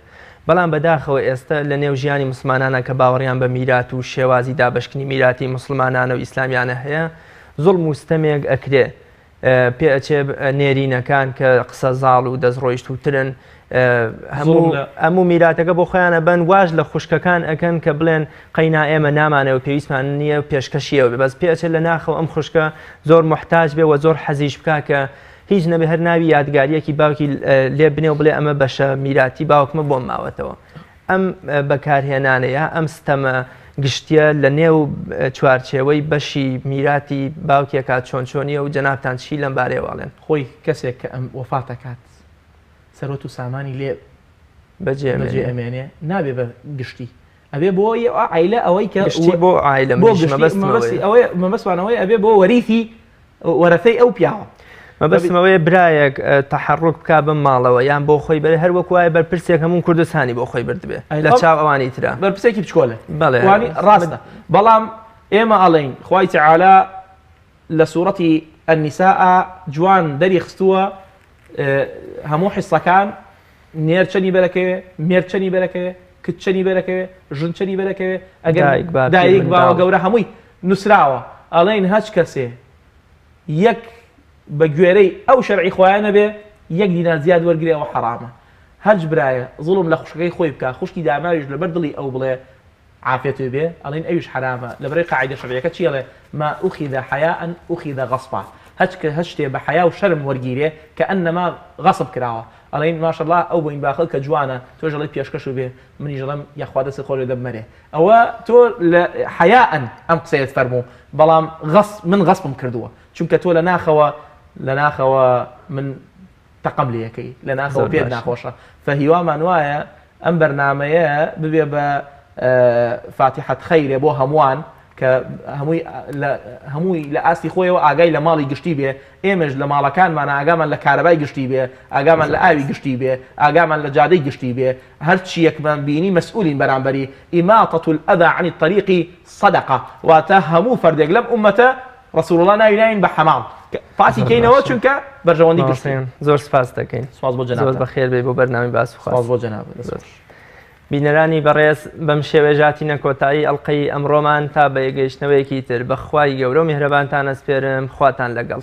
بەڵام بەداخەوە ئێستا لە نێو ژیانی مسلمانانە کە باوەڕیان بە میرات و شێوازی دابشکنی میراتی مسلمانانە و ئیسلامیانە هەیە زۆڵ مستەمێک ئەکرێ پێ ئەچێ نێرینەکان کە قسە زاڵ و دەستڕۆیشت و ترن هەموو میراتەکە بۆ خۆیانە بن واژ لە خوشکەکان ئەکەن کە بڵێن قەینا ئێمە نامانەوە پێویستمان نییە و پێشکەشیەوە بێ بەس پێچێت لە ناخەوە ئەم خوشکە زۆر محتاج بێ و زۆر حەزیش بکە کە هیچ نەبێ هەر ناوی یادگاریەکی باوکی لێ بنێ و بڵێ ئەمە بەشە میراتی باوکمە بۆم ماوەتەوە ئەم بەکارهێنانەیە ئەم ستەمە گشتیە لە نێو چوارچێوەی بەشی میراتی باوکێکات چۆنچۆنیە و جەنابتان چی لەم بارێواڵێن خۆی کەسێک کە ئەم وەفاتەکات سەرۆت و سامانی لێ بەجێ ئەمێنێ نابێ بە گشتی ئەبێ بۆ عیلە ئەوەی کە گشتی بۆ عیلە مەبەستمانەوەی ئەبێ بۆ وەریثی وەرەثەی ئەو پیاوە مەبەستمەوەی برایەک تەحەڕک بکا بم ماڵەوە یان بۆ خۆی بەرێ هەر وەک وایە بەرپرسێک هەموو کوردستانی بۆ خۆی بردبێ لە چاو ئەوانی ترا بەرپرسێکی بچکۆلە وانی ڕاستە بەڵام ئێمە ئەڵێین خوای تەعالا لە سوورەتی النساء جوان دەری خستووە هەموو حیسەکان نێر چەنی بەرەکەوێ مێر چەنی بەرەکەوێ کچ چەنی بەرەکەوێ ژن چەنی بەرەکەوێ ئەگەر دایک باوە گەورە هەمووی نووسراوە ئەڵێن هەچ کەسێ یەک بە گوێرەی ئەو شەرعی خۆیانە بێ یەک دینار زیاد وەرگرێەوە حەرامە هەج برایە زوڵم لە خوشکەکەی خۆی بکە خوشکی داماویش لەبەر دڵی ئەو بڵێ عافێتوێ بێ ئەڵێن ئەویش حرامە لەبەرەی قاعیدە شەرعیەکە چیڵێ ما ئوخیذ حەیاء ئوخیذ غەصبا هەچ شتێ بە حەیا و شەرم وەرگیرێ کە ئەنەما غەصب کراوە ئەڵێن ماشەڵڵا ئەو بۆ این باخەڵ کە جوانە تۆ ژەڵی پێشکەش و بێ منی ژەڵم یاخوا دەست خۆی دەبمەرێ ئەوە تۆ لە حەیاء ئەم قسەیەت فەرموو بەڵام من غەصبم کردووە چونکە تۆ لە ناخەوە من تەقەم لەکەی لە ناخەوە پێت ناخۆشە فەهیوامان وایە ئەم بەرنامەیە ببێ بە فاتحەت خەیرێ بۆ هەمووان کە هەمووی لە ئاستی خۆیەوە ئاگای لە ماڵی گشتی بێ ئێمەش لە ماڵەکانمان ئاگامان لە کارەبای گشتی بێ ئاگامان لە ئاوی گشتی بێ ئاگامان لە جادەی گشتی بێ هەر چیەکمان بینی مەسئولین بەرامبەری ئیماطة الأذى عن الطريق صدقة واتە هەموو فەردێک لەم ئومەتە رسول الله ناوی بە حەمام پاسی کەینەوە چونکە بەرژەوەندی گشتین زۆر سپاس دەکەین سپاس بۆ جەناب زۆر بەخێر بێ بۆ بەرنامی باس و سپاس بۆ جەناب بینەرانی بەڕێز بەم شێوێژاتی نەکۆتایی ئەڵلقەی ئەمڕۆمان تا بە یەگەیشتنەوەیەکی تر بەخوای گەورە و میهرەبانتان ئەسپێرم خواتان لەگەڵ